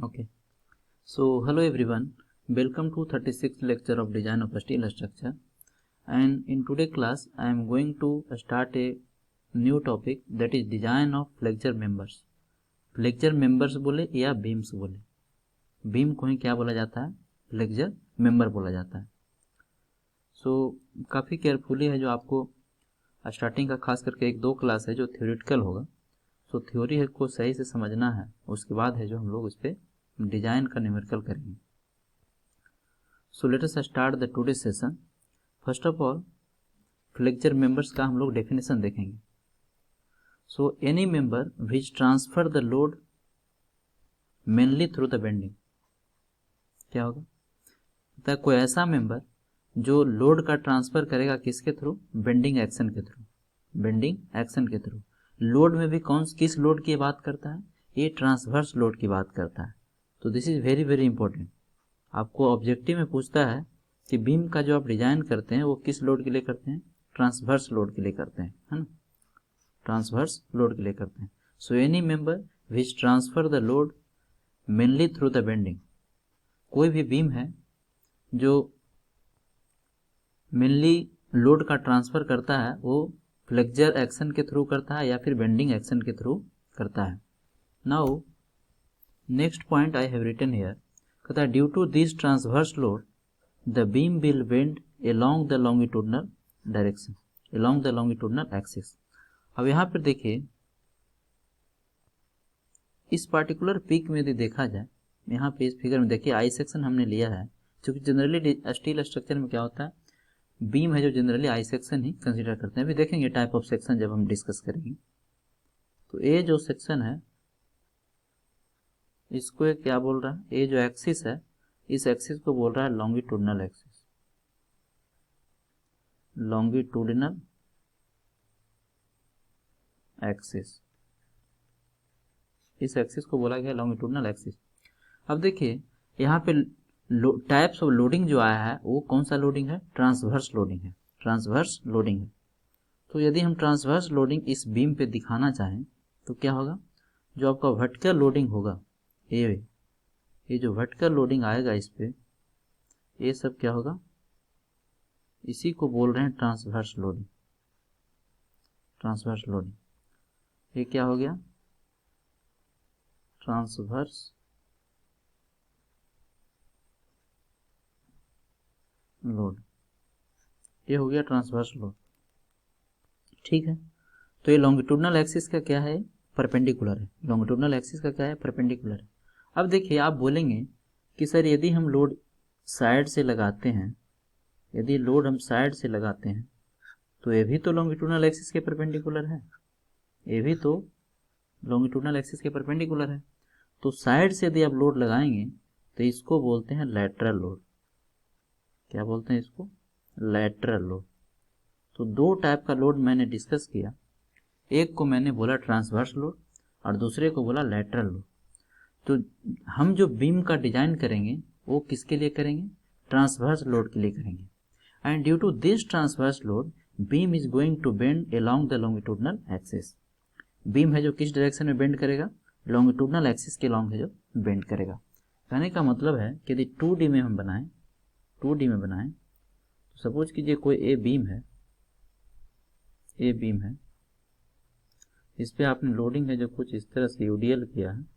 Okay. So hello everyone. Welcome to 36th lecture of design of steel structure. And in today's class I am going to start a new topic, that is design of flexure members. Flexure members बोले या beams बोले, beam को ही क्या बोला जाता है? Flexure member बोला जाता है. सो काफ़ी केयरफुली है जो आपको स्टार्टिंग का खास करके एक दो क्लास है जो थ्योरेटिकल होगा. सो थ्योरी को सही से समझना है, उसके बाद है जो हम लोग उस पर डिजाइन का न्यूमेरिकल करेंगे. So let us start the today session. First of all flexure members का हम लोग डेफिनेशन देखेंगे. So any member which transfer the load mainly through the bending. क्या होगा? तो कोई ऐसा मेंबर जो लोड का ट्रांसफर करेगा किसके थ्रू? बेंडिंग एक्शन के थ्रू. बेंडिंग एक्शन के थ्रू. लोड में भी किस लोड की बात करता है? ये ट्रांसवर्स लोड की बात करता है. तो this is very very important. आपको ऑब्जेक्टिव में पूछता है कि बीम का जो आप डिजाइन करते हैं वो किस लोड के लिए करते हैं? ट्रांसवर्स लोड के लिए करते हैं, है ना? ट्रांसवर्स लोड के लिए करते हैं. So any member which transfer the load mainly through the bending. कोई भी बीम है जो मेनली लोड का ट्रांसफर करता है वो फ्लेक्चर एक्शन के थ्रू करता है या फिर बेंडिंग एक्शन के थ्रू करता है. Now next point I have written here. कहता है due to this transverse load the beam will bend along the longitudinal direction, along the longitudinal axis. अब यहाँ पर देखिए इस पार्टिकुलर पीक में यदि देखा जाए, यहाँ पे इस फिगर में देखिए आई सेक्शन हमने लिया है, क्योंकि जनरली स्टील स्ट्रक्चर में क्या होता है, बीम है जो generally I section he consider करते हैं. अभी देखेंगे टाइप ऑफ सेक्शन जब हम डिस्कस करेंगे. तो ये जो सेक्शन है इसको ये क्या बोल रहा है? ये जो एक्सिस है इस एक्सिस को बोल रहा है लॉन्गिट्यूडनल एक्सिस. लॉन्गिट्यूडनल एक्सिस, इस एक्सिस को बोला गया लॉन्गिट्यूडनल एक्सिस. अब देखिए यहाँ पे टाइप्स ऑफ लोडिंग जो आया है वो कौन सा लोडिंग है? ट्रांसवर्स लोडिंग है. ट्रांसवर्स लोडिंग है. तो यदि हम ट्रांसवर्स लोडिंग इस बीम पे दिखाना चाहें तो क्या होगा? जो आपका वर्टिकल लोडिंग होगा, ये जो वर्टिकल लोडिंग आएगा इस पे, ये सब क्या होगा? इसी को बोल रहे हैं ट्रांसवर्स लोडिंग. ट्रांसवर्स लोडिंग ये क्या हो गया? Transverse load. ये हो गया ट्रांसवर्स लोड. ठीक है. तो ये लॉन्गिट्यूडनल एक्सिस का क्या है? परपेंडिकुलर है. लॉन्गिट्यूडनल एक्सिस का क्या है? परपेंडिकुलर है. अब देखिए आप बोलेंगे कि सर यदि हम लोड साइड से लगाते हैं, यदि लोड हम साइड से लगाते हैं तो ये भी तो लॉन्गिट्यूडनल एक्सिस के परपेंडिकुलर है. ये भी तो लॉन्गिट्यूडनल एक्सिस के परपेंडिकुलर है. तो साइड से यदि आप लोड लगाएंगे तो इसको बोलते हैं लैटरल लोड. क्या बोलते हैं इसको? Lateral load. तो दो टाइप का लोड मैंने डिस्कस किया. एक को मैंने बोला ट्रांसवर्स लोड और दूसरे को बोला लैटरल लोड. तो हम जो बीम का डिजाइन करेंगे वो किसके लिए करेंगे? ट्रांसवर्स लोड के लिए करेंगे. And due to this transverse load beam is going to bend along the longitudinal axis. Beam है जो किस डायरेक्शन में बेंड करेगा? लॉन्गिट्यूडनल एक्सिस के लॉन्ग है जो बेंड करेगा. कहने का मतलब है कि यदि 2D में हम बनाएं, 2D में बनाएं तो सपोज कीजिए कोई ए बीम है, ए बीम है, इस पे आपने लोडिंग है जो कुछ इस तरह से यूडीएल किया है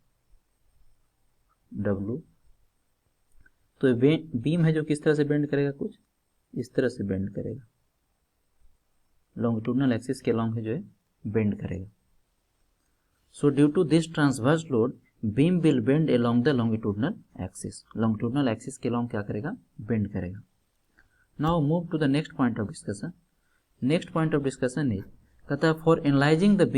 W. तो बीम है जो किस तरह से बेंड करेगा? कुछ इस तरह से बेंड करेगा, लॉन्गिट्यूडनल एक्सिस के लॉन्ग है जो है बेंड करेगा. So due to this transverse load beam will bend along the longitudinal axis. Longitudinal axis के लॉन्ग क्या करेगा? बेंड करेगा. Now move to the next point of discussion. Next point of discussion is, कहता है for analysing the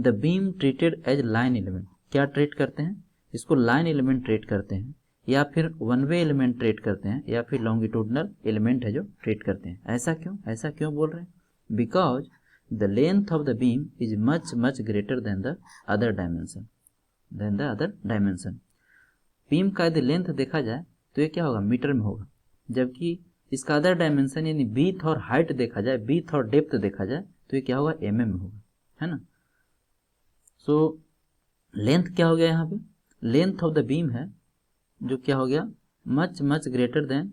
beam treated as line element. क्या treat करते हैं? इसको लाइन एलिमेंट ट्रीट करते हैं या फिर वन वे एलिमेंट ट्रीट करते हैं या फिर लॉन्गिट्यूडनल एलिमेंट है जो ट्रीट करते हैं. ऐसा क्यों? ऐसा क्यों बोल रहे हैं? Because the length of the beam is much much greater then the other dimension. Beam का यदि लेंथ देखा जाए तो ये क्या होगा? मीटर में होगा. जबकि इसका अदर डायमेंशन यानी बीथ और हाइट देखा जाए, बीथ और डेप्थ देखा जाए तो ये क्या होगा? mm में होगा, है ना. सो लेंथ क्या हो गया यहाँ पे? लेंथ ऑफ द बीम है जो क्या हो गया, much much greater than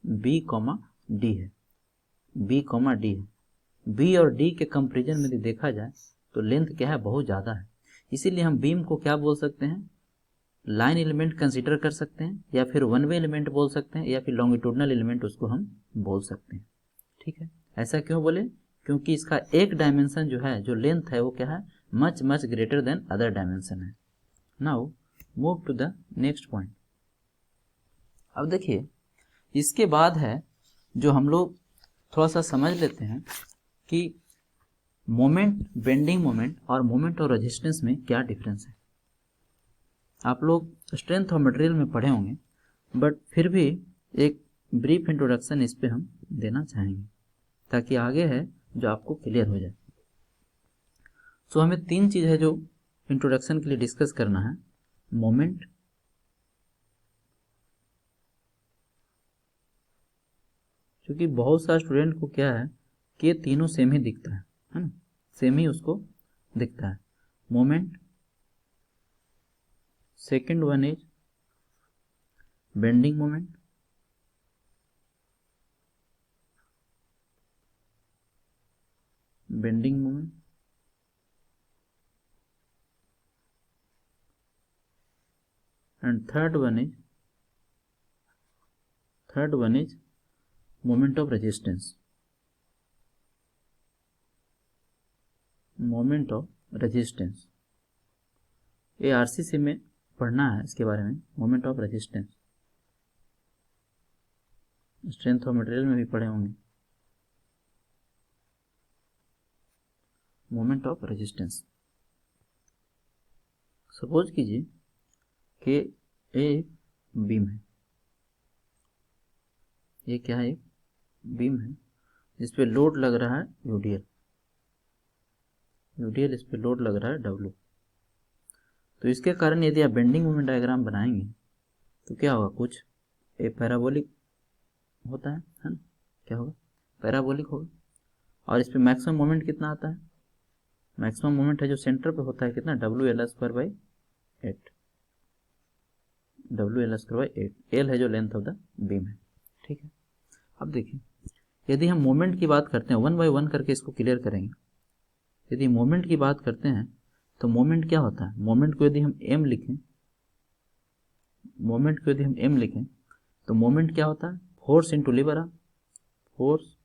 B comma D है, बी कॉमा डी है। बी और डी के कंपेरिजन में देखा जाए तो लेंथ क्या है, बहुत ज़्यादा है। इसीलिए हम बीम को क्या बोल सकते हैं, लाइन एलिमेंट कंसीडर कर सकते हैं, या फिर वन वे एलिमेंट बोल सकते हैं, या फिर लॉन्गिट्यूडनल एलिमेंट उसको हम बोल सकते हैं। ठीक है, ऐसा क्यों बोले, क्योंकि इसका एक डायमेंशन जो है, जो लेंथ है वो क्या है, much much greater than other dimension है। Now move to the next point. अब देखिए इसके बाद है जो हम लोग थोड़ा सा समझ लेते हैं कि मोमेंट, बेंडिंग मोमेंट और मोमेंट और रेजिस्टेंस में क्या डिफरेंस है। आप लोग स्ट्रेंथ ऑफ मटेरियल में पढ़े होंगे, बट फिर भी एक ब्रीफ इंट्रोडक्शन इस पे हम देना चाहेंगे ताकि आगे है जो आपको क्लियर हो जाए। सो हमें तीन चीज़ है जो इंट्रोडक्शन के लिए डिस्कस करना है। मोमेंट, क्योंकि बहुत सारे स्टूडेंट को क्या है कि ये तीनों सेम ही दिखता है ना, सेम ही उसको दिखता है। Moment, second one is bending moment, bending moment, and third one is moment of resistance, moment of resistance. ये आरसीसी में पढ़ना है इसके बारे में, moment of resistance. Strength of material में भी पढ़े होंगे मोमेंट ऑफ रेजिस्टेंस। सपोज कीजिए कि एक बीम है, ये क्या है, एक बीम है जिस पे लोड लग रहा है यूडीएल, इस पे लोड लग रहा है डब्ल्यू। तो इसके कारण यदि आप बेंडिंग मोमेंट डायग्राम बनाएंगे तो क्या होगा, कुछ एक पैराबोलिक होता है ना, क्या होगा, पैराबोलिक होगा। और इस पे मैक्सिमम मोमेंट कितना आता है, मैक्सिमम मोमेंट है जो सेंटर पे होता है कितना, WL²/8, WL²/8, L है जो लेंथ ऑफ द बीम है। ठीक है, अब देखिए यदि हम मोमेंट की बात करते हैं, वन बाय वन करके इसको क्लियर करेंगे। यदि मोमेंट की बात करते हैं तो मोमेंट क्या होता है, मोमेंट को यदि हम m लिखें, मोमेंट को यदि हम m लिखें तो मोमेंट क्या होता है, force into lever arm, force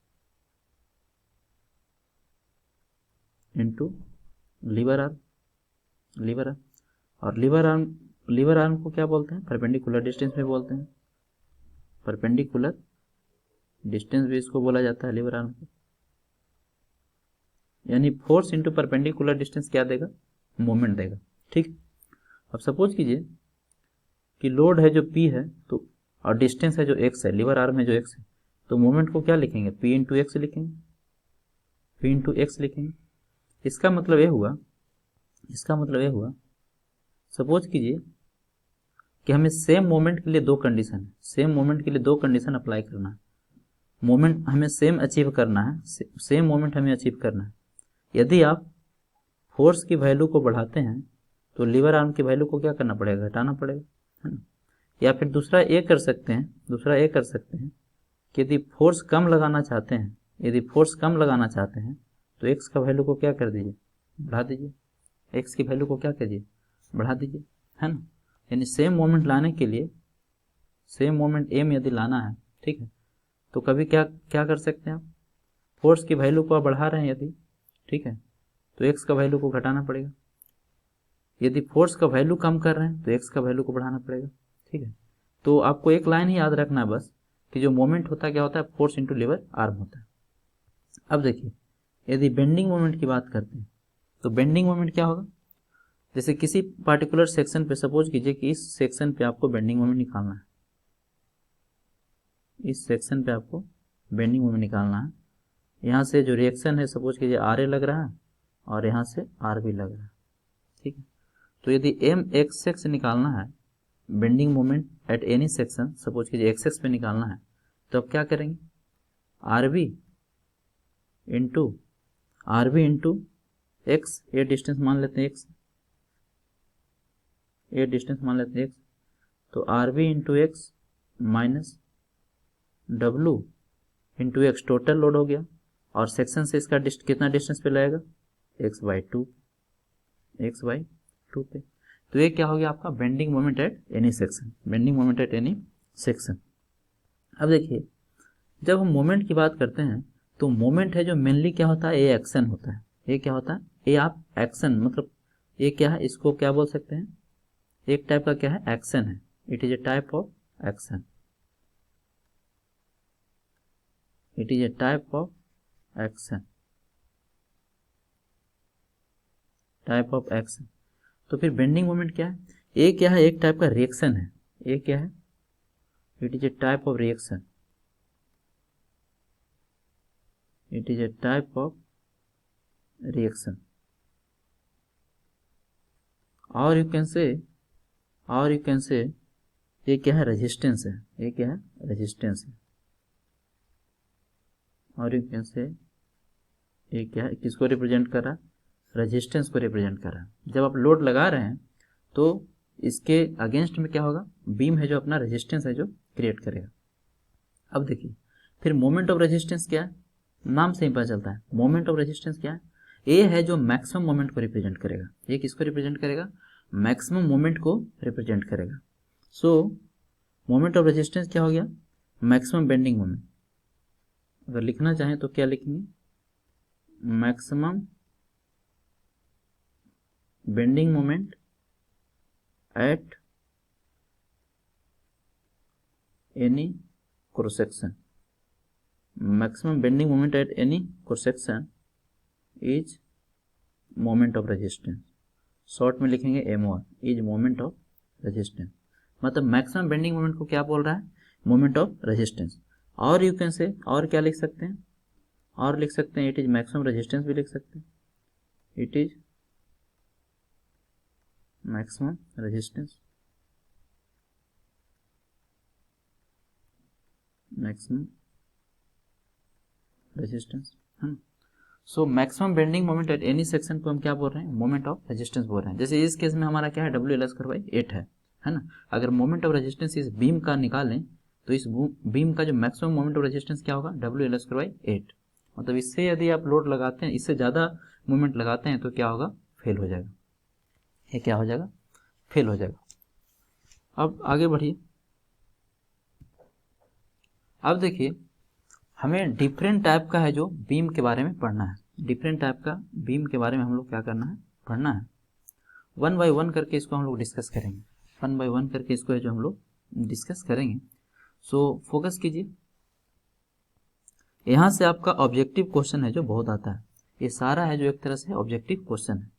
into lever arm, lever arm. और लीवर आर्म को क्या बोलते हैं, परपेंडिकुलर डिस्टेंस में बोलते हैं, परपेंडिकुलर डिस्टेंस भी इसको बोला जाता है लीवर आर्म को। यानी फोर्स इंटू परपेंडिकुलर डिस्टेंस क्या देगा, मोमेंट देगा। ठीक, अब सपोज कीजिए कि लोड है जो P है तो, और डिस्टेंस है जो x है, लीवर आर्म है जो x है, तो मोमेंट को क्या लिखेंगे, P इंटू एक्स लिखेंगे, P इंटू एक्स लिखेंगे। इसका मतलब ये हुआ, सपोज कीजिए कि हमें सेम मोमेंट के लिए दो कंडीशन अप्लाई करना है। मोमेंट हमें सेम अचीव करना है, सेम मोमेंट हमें अचीव करना है। यदि आप फोर्स की वैल्यू को बढ़ाते हैं तो लीवर आर्म की वैल्यू को क्या करना पड़ेगा, घटाना पड़ेगा, है ना। या फिर दूसरा ये कर सकते हैं कि यदि फोर्स कम लगाना चाहते हैं तो एक्स का वैल्यू को क्या कर दीजिए, बढ़ा दीजिए, एक्स की वैल्यू को क्या करिए, बढ़ा दीजिए, है ना। यानी सेम मोमेंट लाने के लिए, सेम मोमेंट m यदि लाना है, ठीक है, तो कभी क्या कर सकते हैं आप, फोर्स की वैल्यू को आप बढ़ा रहे हैं यदि, ठीक है, तो एक्स का वैल्यू को घटाना पड़ेगा। यदि फोर्स का वैल्यू कम कर रहे हैं तो एक्स का वैल्यू को बढ़ाना पड़ेगा। ठीक है, तो आपको एक लाइन ही याद रखना है बस, कि जो मोमेंट होता है क्या होता है, फोर्स इंटू लीवर आर्म होता है। अब देखिए यदि बेंडिंग मोमेंट की बात करते हैं तो बेंडिंग मोमेंट क्या होगा, जैसे किसी पार्टिकुलर सेक्शन पे, सपोज कीजिए कि इस सेक्शन पे आपको बेंडिंग मोमेंट निकालना है, इस सेक्शन पे आपको बेंडिंग मोमेंट निकालना है। यहाँ से जो रिएक्शन है सपोज कीजिए RA लग रहा है और यहाँ से RB लग रहा है। ठीक है, तो यदि MXX निकालना है, bending moment at any section, suppose कीजिए XX पे निकालना है, तो अब क्या करेंगे, RB इंटू एक्स, ये डिस्टेंस मान लेते हैं x, ए डिस्टेंस मान लेते हैं एक्स, तो R B into X minus W into X total load हो गया, और सेक्शन से इसका कितना डिस्टेंस पे लगेगा, एक्स बाई टू पे। तो ये क्या हो गया आपका bending moment at any section, bending moment at any section. अब देखिए जब हम मोमेंट की बात करते हैं तो मोमेंट है जो मेनली क्या होता है, ए एक्शन होता है। ये क्या होता है, ए आप एक्शन, मतलब ये क्या है, इसको क्या बोल सकते हैं, एक टाइप का क्या है, एक्शन है। It is a type of action, it is a type of action, type of action. तो फिर बेंडिंग मोमेंट क्या है, ए क्या है, एक टाइप का रिएक्शन है। ए क्या है, it is a type of reaction, it is a type of reaction. और यू कैन से ये क्या है, रेजिस्टेंस है। ये क्या है, रेजिस्टेंस है। और यू कैन से ये क्या है, किसको रिप्रेजेंट कर रहा है, रेजिस्टेंस को रिप्रेजेंट कर रहा है। जब आप लोड लगा रहे हैं तो इसके अगेंस्ट में क्या होगा, बीम है जो अपना रेजिस्टेंस है जो क्रिएट करेगा। अब देखिए फिर मोमेंट ऑफ रेजिस्टेंस क्या है, नाम से ही पता चलता है। मोमेंट ऑफ रेजिस्टेंस क्या है, ए है जो मैक्सिमम मोमेंट को रिप्रेजेंट करेगा। ये किसको रिप्रेजेंट करेगा, मैक्सिमम मोमेंट को रिप्रेजेंट करेगा। सो मोमेंट ऑफ रेजिस्टेंस क्या हो गया, मैक्सिमम बेंडिंग मोमेंट। अगर लिखना चाहें तो क्या लिखेंगे, maximum bending moment at any cross section, maximum bending moment at any cross section is moment of resistance. Short में लिखेंगे M is moment of resistance. मतलब मैक्सिमम बेंडिंग मोमेंट को क्या बोल रहा है, मोमेंट ऑफ रेजिस्टेंस। और यू कैन से, और क्या लिख सकते हैं, और लिख सकते हैं इट इज मैक्सिमम रेजिस्टेंस भी लिख सकते हैं, it is maximum resistance, maximum resistance है ना। So maximum bending moment at any section को हम क्या बोल रहे हैं, मोमेंट ऑफ रेजिस्टेंस बोल रहे हैं। जैसे इस केस में हमारा क्या है, डब्ल्यू एल स्क्वायर बाई 8 है ना। अगर मोमेंट ऑफ रेजिस्टेंस इस बीम का निकालें तो इस बीम का जो मैक्सिमम मोमेंट ऑफ रेजिस्टेंस क्या होगा, डब्ल्यू एल स्क्वायर बाई 8। मतलब इससे यदि आप लोड लगाते हैं, इससे ज़्यादा मोमेंट लगाते हैं तो क्या होगा, फेल हो जाएगा। ये क्या हो जाएगा, फेल हो जाएगा। अब आगे बढ़िए। अब देखिए हमें डिफरेंट टाइप का है जो बीम के बारे में पढ़ना है। डिफरेंट टाइप का बीम के बारे में हम लोग क्या करना है, पढ़ना है। वन बाय वन करके इसको हम लोग डिस्कस करेंगे, वन बाय वन करके इसको है जो हम लोग डिस्कस करेंगे। सो फोकस कीजिए। यहाँ से आपका ऑब्जेक्टिव क्वेश्चन है जो बहुत आता है। ये सारा है जो एक तरह से ऑब्जेक्टिव क्वेश्चन है।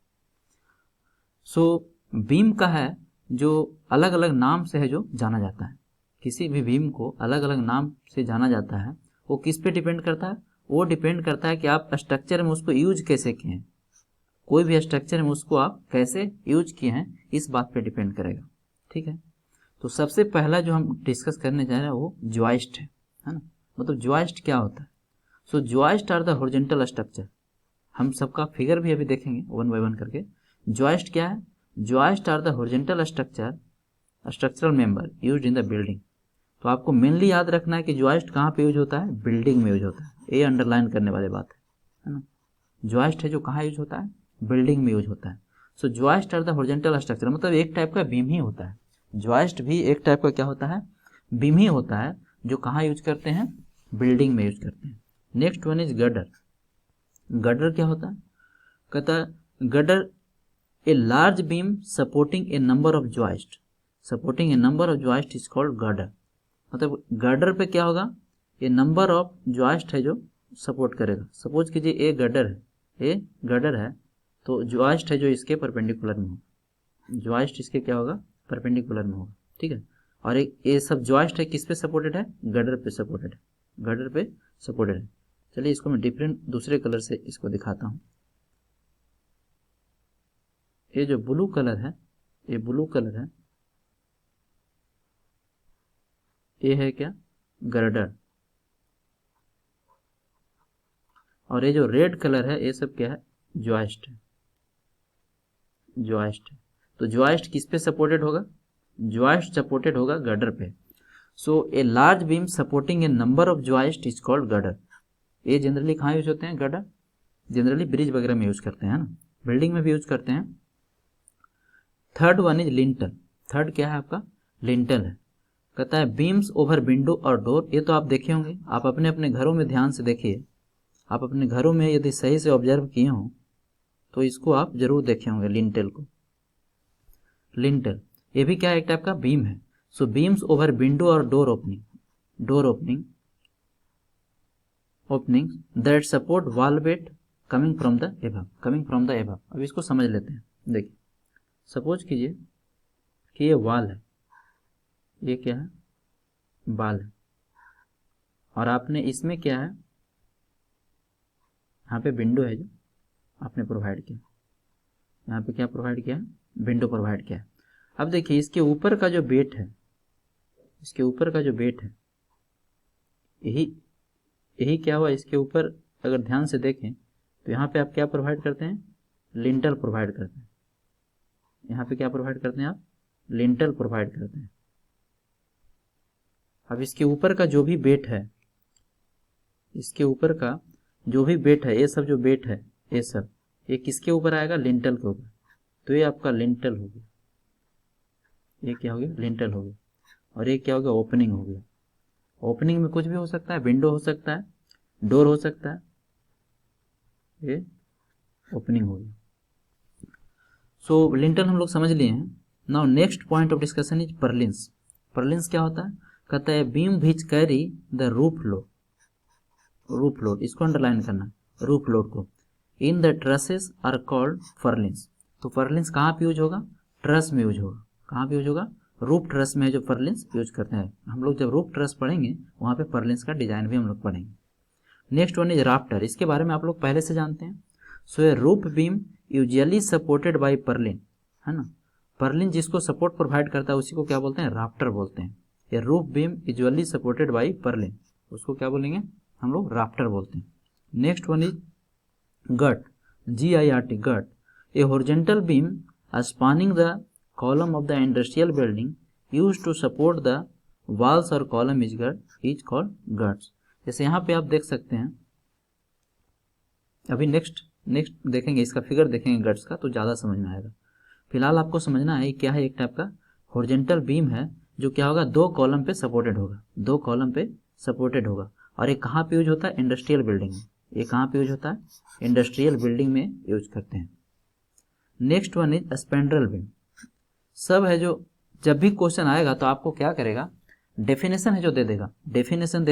सो बीम का है जो अलग अलग नाम से है जो जाना जाता है। किसी भी बीम को अलग अलग नाम से जाना जाता है। वो किस पे डिपेंड करता है, वो डिपेंड करता है कि आप स्ट्रक्चर में उसको यूज कैसे किए हैं। कोई भी स्ट्रक्चर में उसको आप कैसे यूज किए हैं, इस बात पे डिपेंड करेगा। ठीक है, तो सबसे पहला जो हम डिस्कस करने जा रहे हैं वो जॉइस्ट है ना। मतलब जॉइस्ट क्या होता है, so joist are the horizontal structure. हम सबका फिगर भी अभी देखेंगे वन बाय वन करके। जॉइस्ट क्या है, joist are the horizontal structure, structural member used in the building. तो आपको मेनली याद रखना है कि जॉइस्ट कहाँ पे यूज होता है, बिल्डिंग में यूज होता है। ये अंडरलाइन करने वाली बात है ना। जॉइस्ट है जो कहाँ यूज होता है, बिल्डिंग में यूज होता है। So joist are the horizontal structure, मतलब एक टाइप का बीम ही होता है। जॉइस्ट भी एक टाइप का क्या होता है, बीम ही होता है, जो कहाँ यूज करते हैं, बिल्डिंग में यूज करते हैं। Next one is gutter. Gutter क्या होता है, कहता है gutter A large beam supporting a number of joist, supporting a number of joist is called gutter. मतलब गर्डर पे क्या होगा, ये नंबर ऑफ जॉइस्ट है जो सपोर्ट करेगा। सपोज कीजिए ए गर्डर है, ए गर्डर है, तो जॉइस्ट है जो इसके परपेंडिकुलर में होगा, जॉइस्ट इसके क्या होगा, परपेंडिकुलर में होगा। ठीक है, और एक ये सब जॉइस्ट है किस पे सपोर्टेड है, गर्डर पे सपोर्टेड है, गर्डर पे सपोर्टेड है। चलिए इसको मैं डिफरेंट दूसरे कलर से इसको दिखाता हूँ। ये जो ब्लू कलर है, ये ब्लू कलर है, ये है क्या, गर्डर। और ये जो रेड कलर है ये सब क्या है, जॉइस्ट है, जॉइस्ट है। तो तो जॉइस्ट किस पे सपोर्टेड होगा? जॉइस्ट सपोर्टेड होगा गर्डर पे। So a large beam supporting a number of joist is called girder. ये जनरली कहाँ यूज होते हैं गर्डर? जनरली ब्रिज वगैरह में यूज करते हैं ना, बिल्डिंग में भी यूज करते हैं। Third one is lintel. Third क्या है आपका? लिंटल है। कहता है बीम्स ओवर विंडो और डोर। ये तो आप देखे होंगे, आप अपने अपने घरों में ध्यान से देखिए, आप अपने घरों में यदि सही से ऑब्जर्व किए हों तो इसको आप जरूर देखे होंगे लिंटल को। लिंटल ये भी क्या है? एक टाइप का बीम है। सो बीम्स ओवर विंडो और door opening that support wall weight coming from the above. अब इसको समझ लेते हैं। देखिए सपोज कीजिए कि ये वॉल है, ये क्या है? वॉल है, और आपने इसमें क्या है? यहाँ पे विंडो है जो आपने प्रोवाइड किया, यहाँ पे क्या प्रोवाइड किया? विंडो प्रोवाइड किया। अब देखिए इसके ऊपर का जो बेट है, इसके ऊपर का जो बेट है, यही क्या हुआ? इसके ऊपर अगर ध्यान से देखें तो यहाँ पे आप क्या प्रोवाइड करते हैं? लिंटल प्रोवाइड करते हैं। यहाँ पे क्या प्रोवाइड करते हैं आप? लिंटल प्रोवाइड करते हैं। अब इसके ऊपर का जो भी बेट है, इसके ऊपर का जो भी बेट है, ये सब जो बेट है, ये सब ये किसके ऊपर आएगा? लिंटल के ऊपर। तो ये आपका लिंटल हो गया। ये क्या हो गया? लिंटल हो गया। और ये क्या हो गया? ओपनिंग हो गया। ओपनिंग में कुछ भी हो सकता है, विंडो हो सकता है, डोर हो सकता है, ये ओपनिंग हो गया। सो लिंटल हम लोग समझ लिए हैं। Now next point of discussion is purlins. Purlins क्या होता है? कहता है beam which carry the roof load, इसको अंडरलाइन करना, रूफ लोड को, in the trusses are called purlins. तो पर्लिन्स कहाँ पे यूज होगा? ट्रस में यूज होगा। कहाँ पे यूज होगा? रूफ ट्रस में जो पर्लिन्स यूज करते हैं हम लोग। जब रूफ ट्रस पढ़ेंगे वहाँ पे पर्लिन्स का डिजाइन भी हम लोग पढ़ेंगे। Next one is rafter. इसके बारे में आप लोग पहले से जानते हैं। So a roof beam usually supported by purlin, है ना। पर्लिन जिसको सपोर्ट प्रोवाइड करता है उसी को क्या बोलते हैं? राफ्टर बोलते हैं। A roof beam usually supported by purlin, उसको क्या बोलेंगे हम लोग? राफ्टर बोलते हैं। नेक्स्ट वन इज गट, GIRT, गट। A horizontal beam spanning the column of the industrial building used to support the walls और कॉलम इज कॉल्ड गट्स। जैसे यहाँ पे आप देख सकते हैं, अभी नेक्स्ट देखेंगे, इसका फिगर देखेंगे गट्स का तो ज़्यादा समझ में आएगा। फिलहाल आपको समझना है क्या है? एक टाइप का हॉरिजॉन्टल बीम है जो क्या होगा? दो कॉलम पे सपोर्टेड होगा। और ये कहाँ पे यूज होता है? इंडस्ट्रियल बिल्डिंग में। ये कहाँ पे यूज होता है? इंडस्ट्रियल बिल्डिंग में यूज करते हैं। Next one is spandrel beam. सब है जो जब भी क्वेश्चन आएगा तो आपको क्या करेगा? डेफिनेशन है जो दे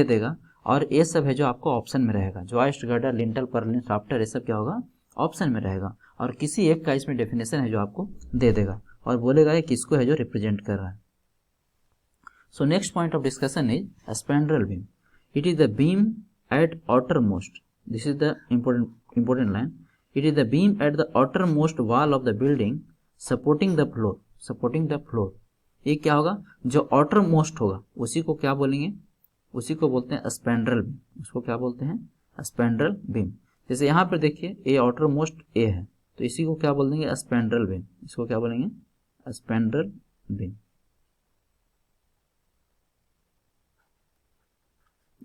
देगा, और ये सब है जो आपको ऑप्शन में रहेगा। Joist, girder, lintel, Perlin, rafter, ये सब क्या होगा? ऑप्शन में रहेगा। और किसी एक का इसमें डेफिनेशन है जो आपको दे देगा और बोलेगा ये किसको है जो रिप्रेजेंट कर रहा है। So next point of discussion is spandrel beam. It is the beam at outer most, this is the important line. It is the beam at the outermost wall of the building supporting the floor. ये क्या होगा? जो outer most होगा उसी को क्या बोलेंगे? उसी को बोलते हैं स्पैंड्रेल बीम। उसको क्या बोलते हैं? स्पैंड्रेल बीम। जैसे यहाँ पर देखिए ए आउटर मोस्ट ए है तो इसी को क्या बोल देंगे? स्पैंड्रेल बीम। इसको क्या बोलेंगे? स्पैंड्रेल बीम।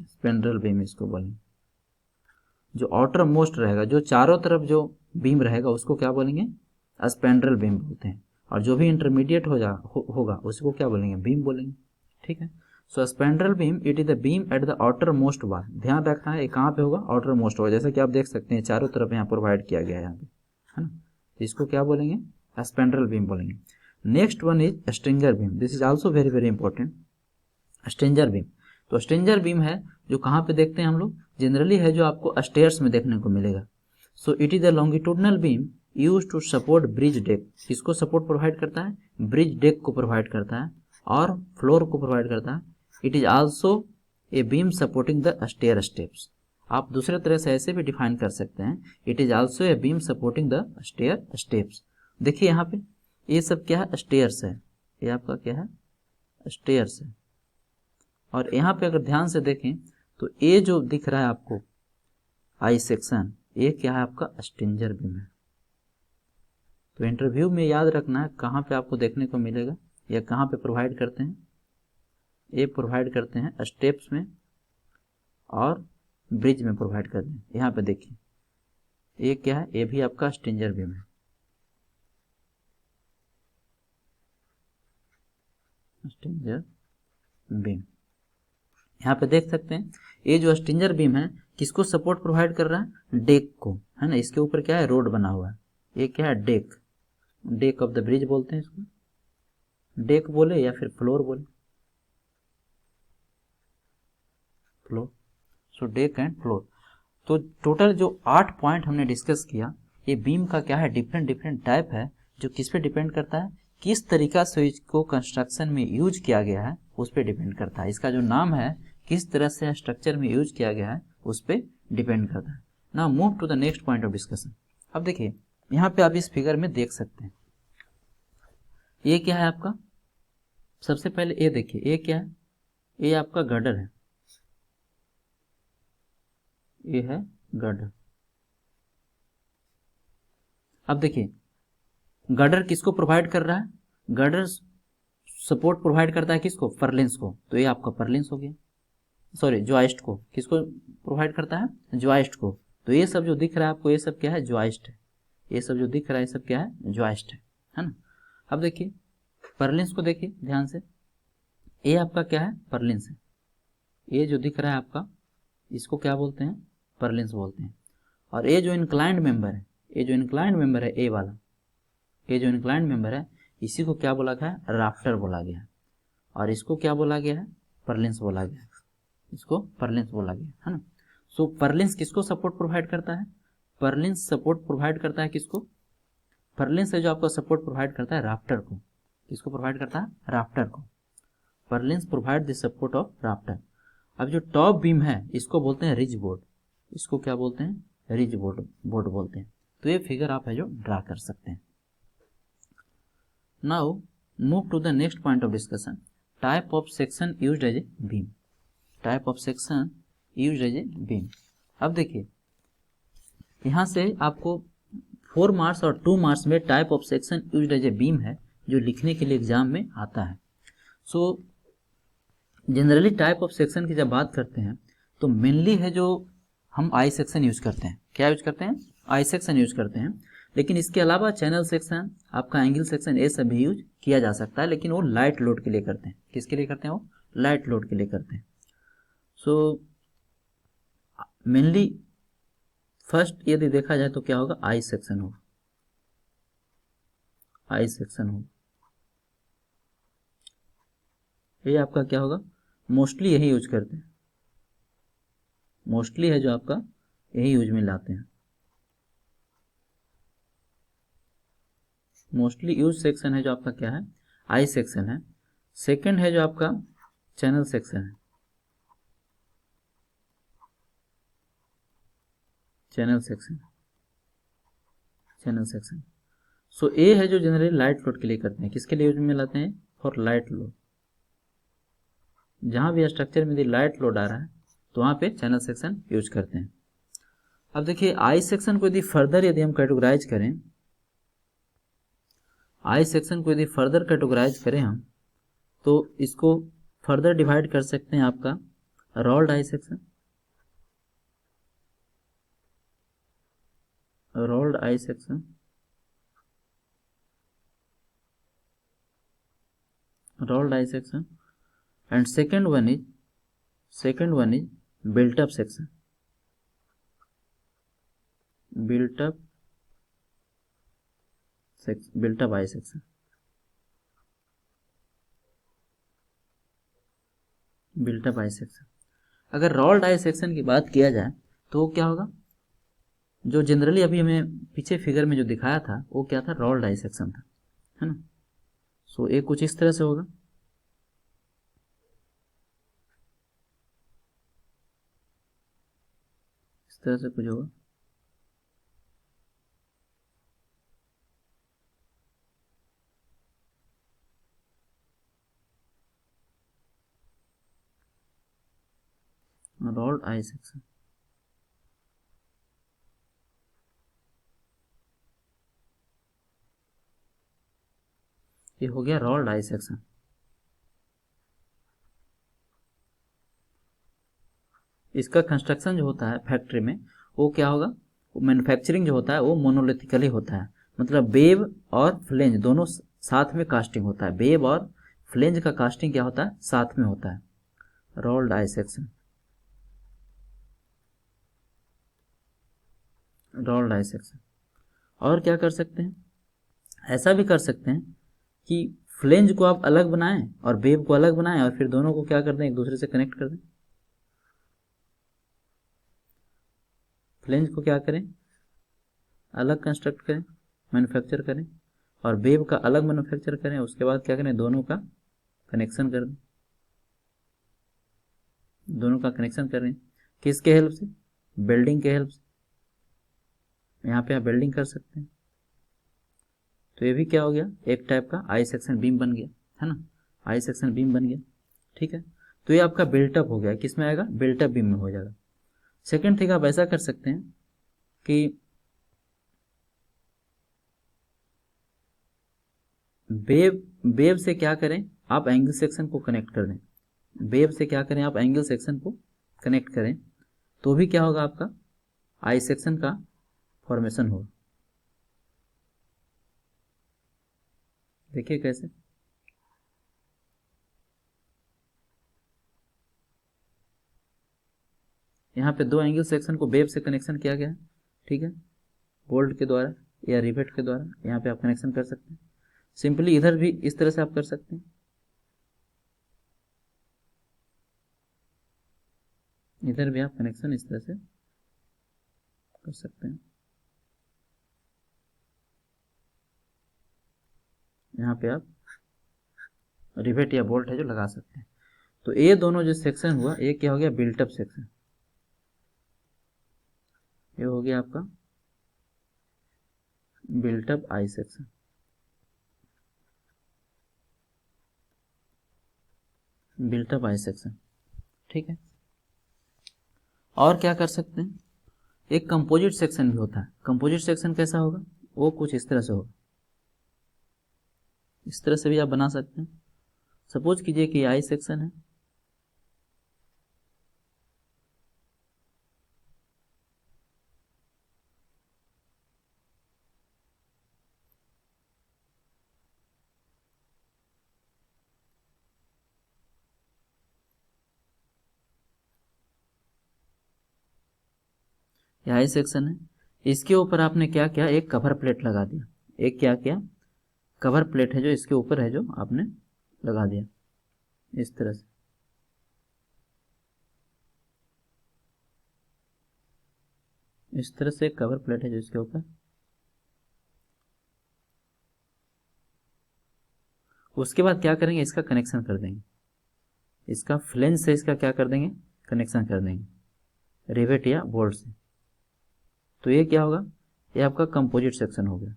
स्पैंड्रेल बीम इसको बोलेंगे। जो आउटर मोस्ट रहेगा, जो चारों तरफ जो बीम रहेगा उसको क्या बोलेंगे? स्पैंड्रेल बीम बोलते हैं। और जो भी इंटरमीडिएट होगा उसको क्या बोलेंगे? बीम बोलेंगे। ठीक है। So spandrel beam it is the beam at the outer most wall. ध्यान रखना है कहाँ पे होगा? आउटर मोस्ट होगा। जैसा कि आप देख सकते हैं चारों तरफ यहाँ प्रोवाइड किया गया है यहाँ पे, है ना। इसको क्या बोलेंगे? स्पैंड्रेल बीम बोलेंगे। Next one is stringer beam. This is also very very important. Stringer beam, तो स्ट्रिंगर बीम है जो कहाँ पे देखते हैं हम लोग? जनरली है जो आपको स्टेयर्स में देखने को मिलेगा। So it is the longitudinal beam use to support bridge deck. किसको सपोर्ट प्रोवाइड करता है? ब्रिज डेक को प्रोवाइड करता है और फ्लोर को प्रोवाइड करता है। It is also a beam supporting the stair steps. आप दूसरे तरह से ऐसे भी डिफाइन कर सकते हैं, it is also a beam supporting the stair steps. देखिए यहाँ पे ये सब क्या है? स्टेयर्स है। ये आपका क्या है? स्टेयर्स है। और यहाँ पे अगर ध्यान से देखें तो ये जो दिख रहा है आपको आई सेक्शन, ये क्या है? आपका स्ट्रिंगर बीम है। तो इंटरव्यू में याद रखना है कहाँ पे आपको देखने को मिलेगा या कहाँ पे प्रोवाइड करते हैं। ये प्रोवाइड करते हैं स्टेप्स में और ब्रिज में प्रोवाइड करते हैं। यहाँ पे देखिए ये क्या है, ये भी आपका स्ट्रिंजर बीम है। स्ट्रिंजर बीम यहाँ पे देख सकते हैं। ये जो स्ट्रिंजर बीम है किसको सपोर्ट प्रोवाइड कर रहा है, डेक को, है ना। इसके ऊपर क्या है, रोड बना हुआ है। ये क्या है, deck, deck of the bridge बोलते हैं इसको, डेक बोले या फिर फ्लोर बोले, floor. So deck and floor. तो टोटल जो 8 पॉइंट हमने डिस्कस किया, ये बीम का क्या है, डिफरेंट डिफरेंट टाइप है, जो किस पे डिपेंड करता है, किस तरीका से इसको कंस्ट्रक्शन में यूज किया गया है उस पर डिपेंड करता है। इसका जो नाम है, किस तरह से स्ट्रक्चर में यूज किया गया है उस पर डिपेंड करता है। Now move to the next point of discussion. अब देखिए यहाँ पे आप इस फिगर में देख सकते हैं, ये क्या है आपका, सबसे पहले ये देखिए, ये क्या है, ये आपका गर्डर है, ये है गर्डर। अब देखिए गर्डर किसको प्रोवाइड कर रहा है, गर्डर सपोर्ट प्रोवाइड करता है किसको, परलेंस को, तो ये आपका परलेंस हो गया। सॉरी, जॉइस्ट को, किसको प्रोवाइड करता है, जॉइस्ट को। तो ये सब जो दिख रहा है आपको, ये सब क्या है, जॉइस्ट है। ये सब जो दिख रहा है ये सब क्या है, जॉइस्ट है ना। अब देखिए परलेंस को देखिए ध्यान से, ये आपका क्या है, परलेंस है। ये जो दिख रहा है आपका, इसको क्या बोलते हैं, परलेंस बोलते हैं। और ये जो इंक्लाइंड मेंबर है, ये जो इंक्लाइंड मेंबर है, ए वाला, ये जो इंक्लाइंड मेंबर है, इसी को क्या बोला गया है, राफ्टर बोला गया है। और इसको क्या बोला गया है, परलेंस बोला गया है। इसको परलेंस बोला गया है ना। सो परलेंस किसको सपोर्ट प्रोवाइड करता है, परलेंस सपोर्ट प्रोवाइड करता है किसको, परलेंस है जो आपको सपोर्ट प्रोवाइड करता है राफ्टर को। किसको प्रोवाइड करता है, राफ्टर को। Purlins provide the support of rafter. अब जो टॉप बीम है इसको बोलते हैं रिज बोर्ड। इसको क्या बोलते हैं, रिज बोर्ड बोलते हैं। तो ये फिगर आप है जो ड्रा कर सकते हैं। Now move to the next point of discussion, type of section used as a beam. Type of section used as a beam. अब देखिए यहाँ से आपको 4 मार्क्स और 2 मार्क्स में type of section used as a beam है जो लिखने के लिए एग्जाम में आता है। So generally type of section की जब बात करते हैं तो मेनली है जो हम आई सेक्शन यूज करते हैं। क्या यूज करते हैं, आई सेक्शन यूज करते हैं। लेकिन इसके अलावा चैनल सेक्शन, आपका एंगल सेक्शन, ये सब भी यूज किया जा सकता है, लेकिन वो लाइट लोड के लिए करते हैं। किसके लिए करते हैं, वो लाइट लोड के लिए करते हैं। सो मेनली फर्स्ट यदि देखा जाए तो क्या होगा, आई सेक्शन होगा, आई सेक्शन होगा। ये आपका क्या होगा, मोस्टली यही यूज करते हैं, मोस्टली है जो आपका यही यूज में लाते हैं। मोस्टली यूज सेक्शन है जो आपका क्या है, आई सेक्शन है। सेकंड है जो आपका चैनल सेक्शन है, चैनल सेक्शन, चैनल सेक्शन। सो ए है जो जनरली लाइट लोड के लिए करते हैं। किसके लिए यूज में लाते हैं, फॉर लाइट लोड। जहां भी स्ट्रक्चर में यदि लाइट लोड आ रहा है तो वहां पे चैनल सेक्शन यूज करते हैं। अब देखिए आई सेक्शन को यदि फर्दर यदि हम कैटेगराइज करें, आई सेक्शन को यदि फर्दर कैटेगराइज करें हम, तो इसको फर्दर डिवाइड कर सकते हैं आपका rolled I section, rolled I section, rolled I section, and second one is built up section, built up I section, built up I section। अगर rolled I section की बात किया जाए तो क्या होगा, जो जनरली अभी हमें पीछे फिगर में जो दिखाया था वो क्या था, rolled I section था, है ना। सो ये कुछ इस तरह से होगा, इस तरह से कुछ होगा। Rolled I section. ये हो गया रोल्ड आई सेक्शन। इसका कंस्ट्रक्शन जो होता है फैक्ट्री में वो क्या होगा, मैन्युफैक्चरिंग जो होता है वो मोनोलिथिकली होता है, मतलब वेब और फ्लेंज दोनों साथ में कास्टिंग होता है। वेब और फ्लेंज का कास्टिंग क्या होता है, साथ में होता है। Rolled I section, rolled I section. और क्या कर सकते हैं, ऐसा भी कर सकते हैं कि फ्लेंज को आप अलग बनाएं और वेब को अलग बनाएं और फिर दोनों को क्या कर दें, एक दूसरे से कनेक्ट कर दें। फ्लेंज को क्या करें, अलग कंस्ट्रक्ट करें, मैन्युफैक्चर करें, और वेब का अलग मैन्युफैक्चर करें, उसके बाद क्या करें, दोनों का कनेक्शन कर दें। दोनों का कनेक्शन कर रहे हैं किसके हेल्प से, वेल्डिंग के हेल्प से। यहाँ पे आप वेल्डिंग कर सकते हैं। तो ये भी क्या हो गया, एक टाइप का आई सेक्शन बीम बन गया, है ना, आई सेक्शन बीम बन गया। ठीक है, तो ये आपका बिल्टअप हो गया, किस में आएगा, बिल्टअप बीम में हो जाएगा। सेकेंड थिंग आप ऐसा कर सकते हैं कि वेब से क्या करें, आप एंगल सेक्शन को कनेक्ट कर दें। वेब से क्या करें, आप एंगल सेक्शन को कनेक्ट करें, तो भी क्या होगा, आपका आई सेक्शन का फॉर्मेशन होगा। देखिए कैसे, यहाँ पे दो एंगल सेक्शन को वेब से कनेक्शन किया गया है। ठीक है, बोल्ट के द्वारा या रिवेट के द्वारा यहाँ पे आप कनेक्शन कर सकते हैं। सिंपली इधर भी इस तरह से आप कर सकते हैं, इधर भी आप कनेक्शन इस तरह से कर सकते हैं। यहाँ पे आप रिवेट या बोल्ट है जो लगा सकते हैं। तो ये दोनों जो सेक्शन हुआ, ये क्या हो गया, बिल्टअप सेक्शन। ये हो गया आपका built up I section. Built up I section, ठीक है। और क्या कर सकते हैं, एक कंपोजिट सेक्शन भी होता है। कंपोजिट सेक्शन कैसा होगा, वो कुछ इस तरह से होगा। इस तरह से भी आप बना सकते हैं। सपोज कीजिए कि आई सेक्शन है, ये आई सेक्शन है। इसके ऊपर आपने क्या किया, एक कवर प्लेट लगा दिया। एक क्या किया, कवर प्लेट है जो इसके ऊपर है जो आपने लगा दिया इस तरह से। इस तरह से एक कवर प्लेट है जो इसके ऊपर, उसके बाद क्या करेंगे, इसका कनेक्शन कर देंगे। इसका फ्लेंज से इसका क्या कर देंगे, कनेक्शन कर देंगे रिवेट या बोल्ट से। तो ये क्या होगा, ये आपका कंपोजिट सेक्शन हो गया।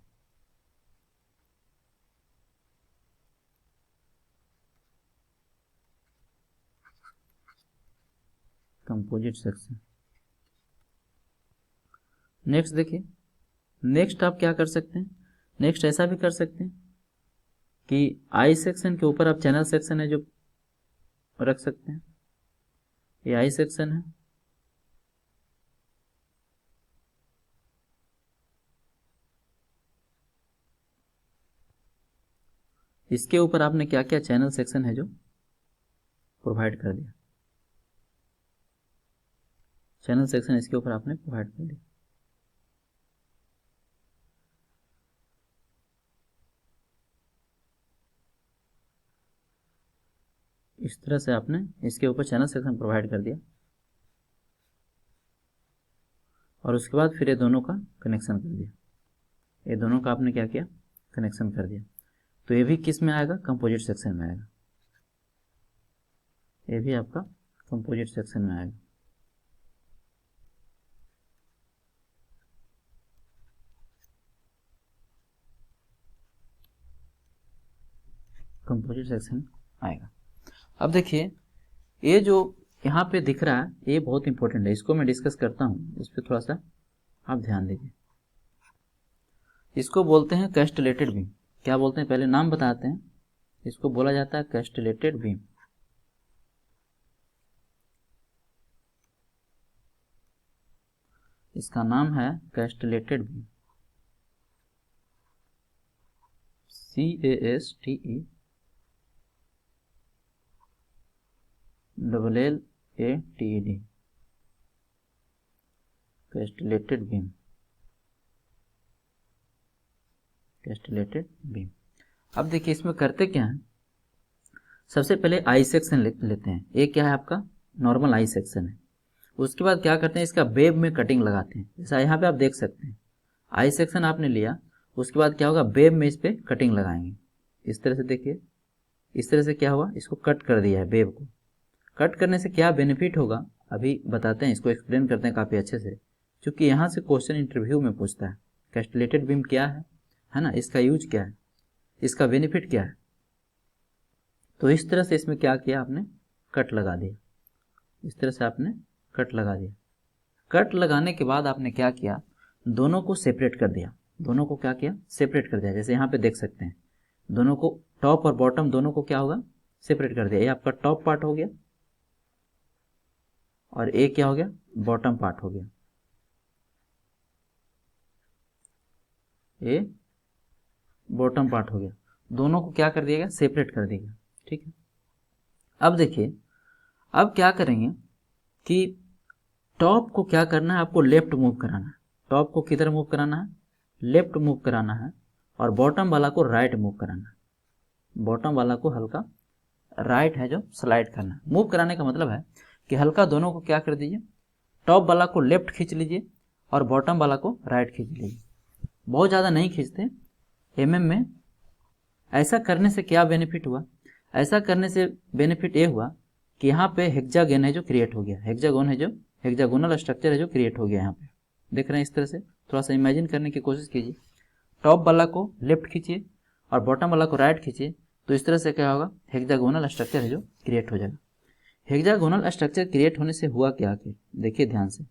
Composite section. नेक्स्ट देखिए, नेक्स्ट आप क्या कर सकते हैं, नेक्स्ट ऐसा भी कर सकते हैं कि आई सेक्शन के ऊपर आप चैनल सेक्शन है जो रख सकते हैं। ये आई सेक्शन है, इसके ऊपर आपने क्या किया, चैनल सेक्शन है जो प्रोवाइड कर दिया। चैनल सेक्शन इसके ऊपर आपने प्रोवाइड कर दिया। इस तरह से आपने इसके ऊपर चैनल सेक्शन प्रोवाइड कर दिया, और उसके बाद फिर ये दोनों का कनेक्शन कर दिया। ये दोनों का आपने क्या किया, कनेक्शन कर दिया। तो ये भी किस में आएगा, कंपोजिट सेक्शन में आएगा। ये भी आपका कंपोजिट सेक्शन में आएगा। कंपोजिट सेक्शन आएगा। अब देखिए, ये जो यहाँ पे दिख रहा है ये बहुत इंपॉर्टेंट है, इसको मैं डिस्कस करता हूँ, इस पर थोड़ा सा आप ध्यान दीजिए। इसको बोलते हैं कैस्टेलेटेड बीम। क्या बोलते हैं, पहले नाम बताते हैं। इसको बोला जाता है कैस्टिलेटेड बीम। इसका नाम है कैस्टिलेटेड बीम, CASTELLATED, कैस्टिलेटेड बीम, कैस्टिलेटेड बीम। अब देखिए इसमें करते क्या है, सबसे पहले आई सेक्शन लेते हैं। एक क्या है आपका नॉर्मल आई सेक्शन है। उसके बाद क्या करते हैं, इसका वेब में कटिंग लगाते हैं। जैसा यहाँ पे आप देख सकते हैं, आई सेक्शन आपने लिया, उसके बाद क्या होगा, वेब में इस पे कटिंग लगाएंगे। इस तरह से देखिए, इस तरह से क्या हुआ, इसको कट कर दिया है वेब को। कट करने से क्या बेनिफिट होगा अभी बताते हैं, इसको एक्सप्लेन करते हैं काफ़ी अच्छे से, क्योंकि यहाँ से क्वेश्चन इंटरव्यू में पूछता है कैस्टिलेटेड बीम क्या है ना, इसका यूज क्या है, इसका बेनिफिट क्या है। तो इस तरह से इसमें क्या किया आपने, कट लगा दिया। इस तरह से आपने कट लगा दिया। कट लगाने के बाद आपने क्या किया, दोनों को सेपरेट कर दिया। दोनों को क्या किया, सेपरेट कर दिया। जैसे यहाँ पे देख सकते हैं, दोनों को टॉप और बॉटम दोनों को क्या होगा, सेपरेट कर दिया। ये आपका टॉप पार्ट हो गया और एक क्या हो गया, बॉटम पार्ट हो गया। ये बॉटम पार्ट हो गया। दोनों को क्या कर दिया गया, सेपरेट कर दिया गया। ठीक है। अब देखिए, अब क्या करेंगे कि टॉप को क्या करना है, आपको लेफ्ट मूव कराना है। टॉप को किधर मूव कराना है, लेफ्ट मूव कराना है, और बॉटम वाला को राइट मूव कराना है। बॉटम वाला को हल्का राइट है जो स्लाइड करना है। मूव कराने का मतलब है कि हल्का दोनों को क्या कर दीजिए, टॉप वाला को लेफ्ट खींच लीजिए और बॉटम वाला को राइट खींच लीजिए। बहुत ज़्यादा नहीं खींचते, एमएम में। ऐसा करने से क्या बेनिफिट हुआ, ऐसा करने से बेनिफिट ये हुआ कि यहाँ पे हेक्सागन है जो क्रिएट हो गया, हेक्सागोन है जो, हेक्सागोनल स्ट्रक्चर है जो क्रिएट हो गया। यहाँ पे देख रहे हैं, इस तरह से थोड़ा सा इमेजिन करने की कोशिश कीजिए। टॉप वाला को लेफ्ट खींचिए और बॉटम वाला को राइट खींचिए, तो इस तरह से क्या होगा, हेक्सागोनल स्ट्रक्चर है जो क्रिएट हो जाएगा। हेक्सागोनल स्ट्रक्चर क्रिएट होने से हुआ क्या कि देखिए ध्यान से,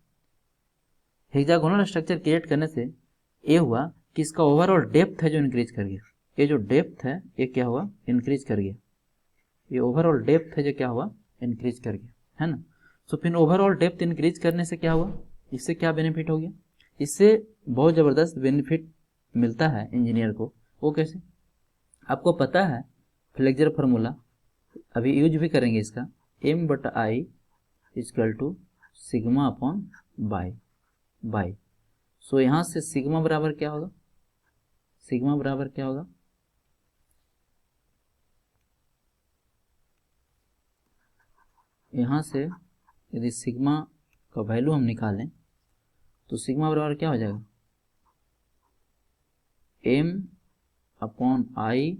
हेक्सागोनल स्ट्रक्चर क्रिएट करने से ये हुआ कि इसका ओवरऑल डेप्थ है जो इंक्रीज कर गया। ये जो डेप्थ है ये क्या हुआ, इंक्रीज कर गया। ये ओवरऑल डेप्थ है जो क्या हुआ, इंक्रीज कर गया, है ना। तो फिर ओवरऑल डेप्थ इंक्रीज करने से क्या हुआ, इससे क्या बेनिफिट हो गया, इससे बहुत ज़बरदस्त बेनिफिट मिलता है इंजीनियर को। वो कैसे, आपको पता है फ्लेक्सर फार्मूला, अभी यूज भी करेंगे इसका, M/I = सिग्मा अपॉन बाई। सो यहाँ से सिग्मा बराबर क्या होगा, सिग्मा बराबर क्या होगा, यहाँ से यदि सिग्मा का वैल्यू हम निकालें तो सिग्मा बराबर क्या हो जाएगा, M/I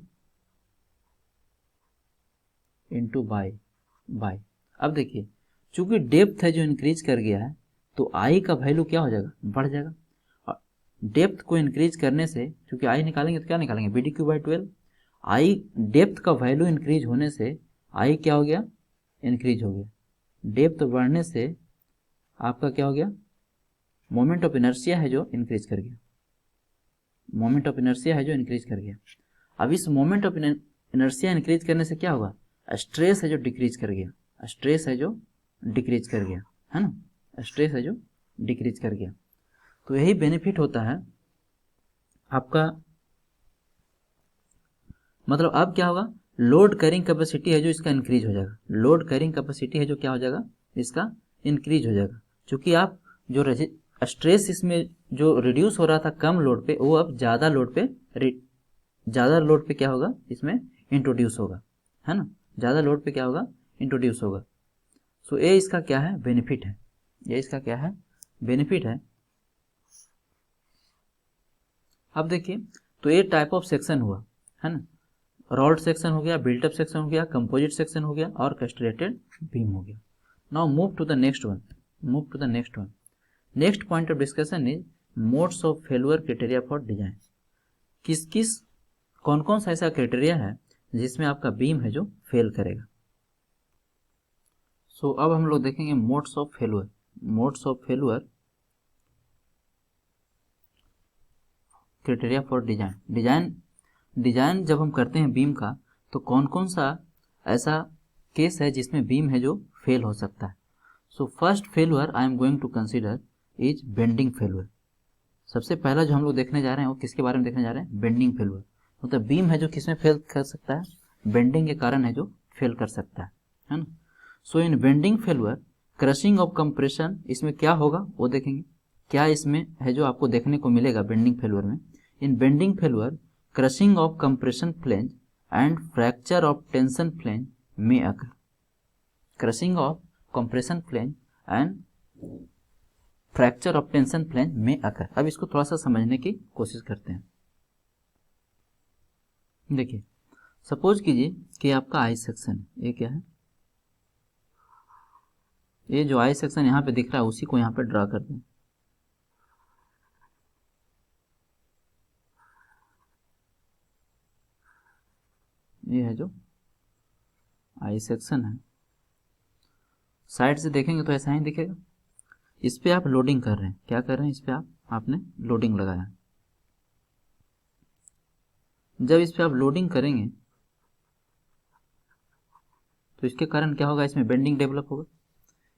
इंटू बाई। अब देखिए, चूंकि डेप्थ है जो इंक्रीज कर गया है तो आई का वैल्यू क्या हो जाएगा, बढ़ जाएगा। और डेप्थ को इंक्रीज करने से, क्योंकि आई निकालेंगे तो क्या निकालेंगे, BDQ/12। आई डेप्थ का वैल्यू इंक्रीज होने से आई क्या हो गया, इंक्रीज हो गया। डेप्थ बढ़ने से आपका क्या हो गया, मोमेंट ऑफ इनर्शिया है जो इंक्रीज कर गया। मोमेंट ऑफ इनर्शिया है जो इंक्रीज कर गया। अब इस मोमेंट ऑफ इनर्शिया इंक्रीज करने से क्या होगा, स्ट्रेस है जो डिक्रीज कर गया। स्ट्रेस है जो डिक्रीज कर गया, है ना, स्ट्रेस है जो डिक्रीज कर गया। तो यही बेनिफिट होता है आपका। मतलब अब क्या होगा, लोड कैरिंग कैपेसिटी है जो इसका इंक्रीज हो जाएगा। लोड कैरिंग कैपेसिटी है जो क्या हो जाएगा, इसका इंक्रीज हो जाएगा। क्योंकि आप जो स्ट्रेस इसमें जो रिड्यूस हो रहा था कम लोड पे, वो अब ज़्यादा लोड पे क्या होगा, इसमें इंट्रोड्यूस होगा, है ना। ज़्यादा लोड पे क्या होगा, इंट्रोड्यूस होगा। सो ये इसका क्या है, बेनिफिट है। ये इसका क्या है, बेनिफिट है। अब देखिए, तो ये टाइप ऑफ सेक्शन हुआ, है ना। रॉड सेक्शन हो गया, बिल्टअप सेक्शन हो गया, कंपोजिट सेक्शन हो गया और कैस्टिलेटेड बीम हो गया। Now move to the next one. Next point of discussion is modes of failure criteria for design. कौन कौन सा ऐसा क्राइटेरिया है जिसमें आपका बीम है जो फेल करेगा। सो अब हम लोग देखेंगे modes of failure criteria for design. Design जब हम करते हैं बीम का, तो कौन कौन सा ऐसा केस है जिसमें बीम है जो फेल हो सकता है। So first failure I am going to consider is bending failure. सबसे पहला जो हम लोग देखने जा रहे हैं वो किसके बारे में देखने जा रहे हैं, बेंडिंग फेलुअर। मतलब बीम है जो किसमें फेल कर सकता है, बेंडिंग के कारण है जो फेल कर सकता है ना। So in bending failure crushing of compression, इसमें क्या होगा वो देखेंगे, क्या इसमें है जो आपको देखने को मिलेगा बेंडिंग फेलुअर में। In bending failure crushing of compression flange and fracture of tension flange में occur. Crushing of compression flange and fracture of tension flange में अकर। अब इसको थोड़ा सा समझने की कोशिश करते हैं। देखिए सपोज कीजिए कि आपका आई सेक्शन, ये क्या है, ये जो आई सेक्शन यहाँ पे दिख रहा है उसी को यहाँ पे ड्रा कर दें। ये है जो आई सेक्शन है, साइड से देखेंगे तो ऐसा ही दिखेगा। इस पे आप लोडिंग कर रहे हैं, क्या कर रहे हैं, इस पे आपने लोडिंग लगाया। जब इस पे आप लोडिंग करेंगे तो इसके कारण क्या होगा, इसमें बेंडिंग डेवलप होगा,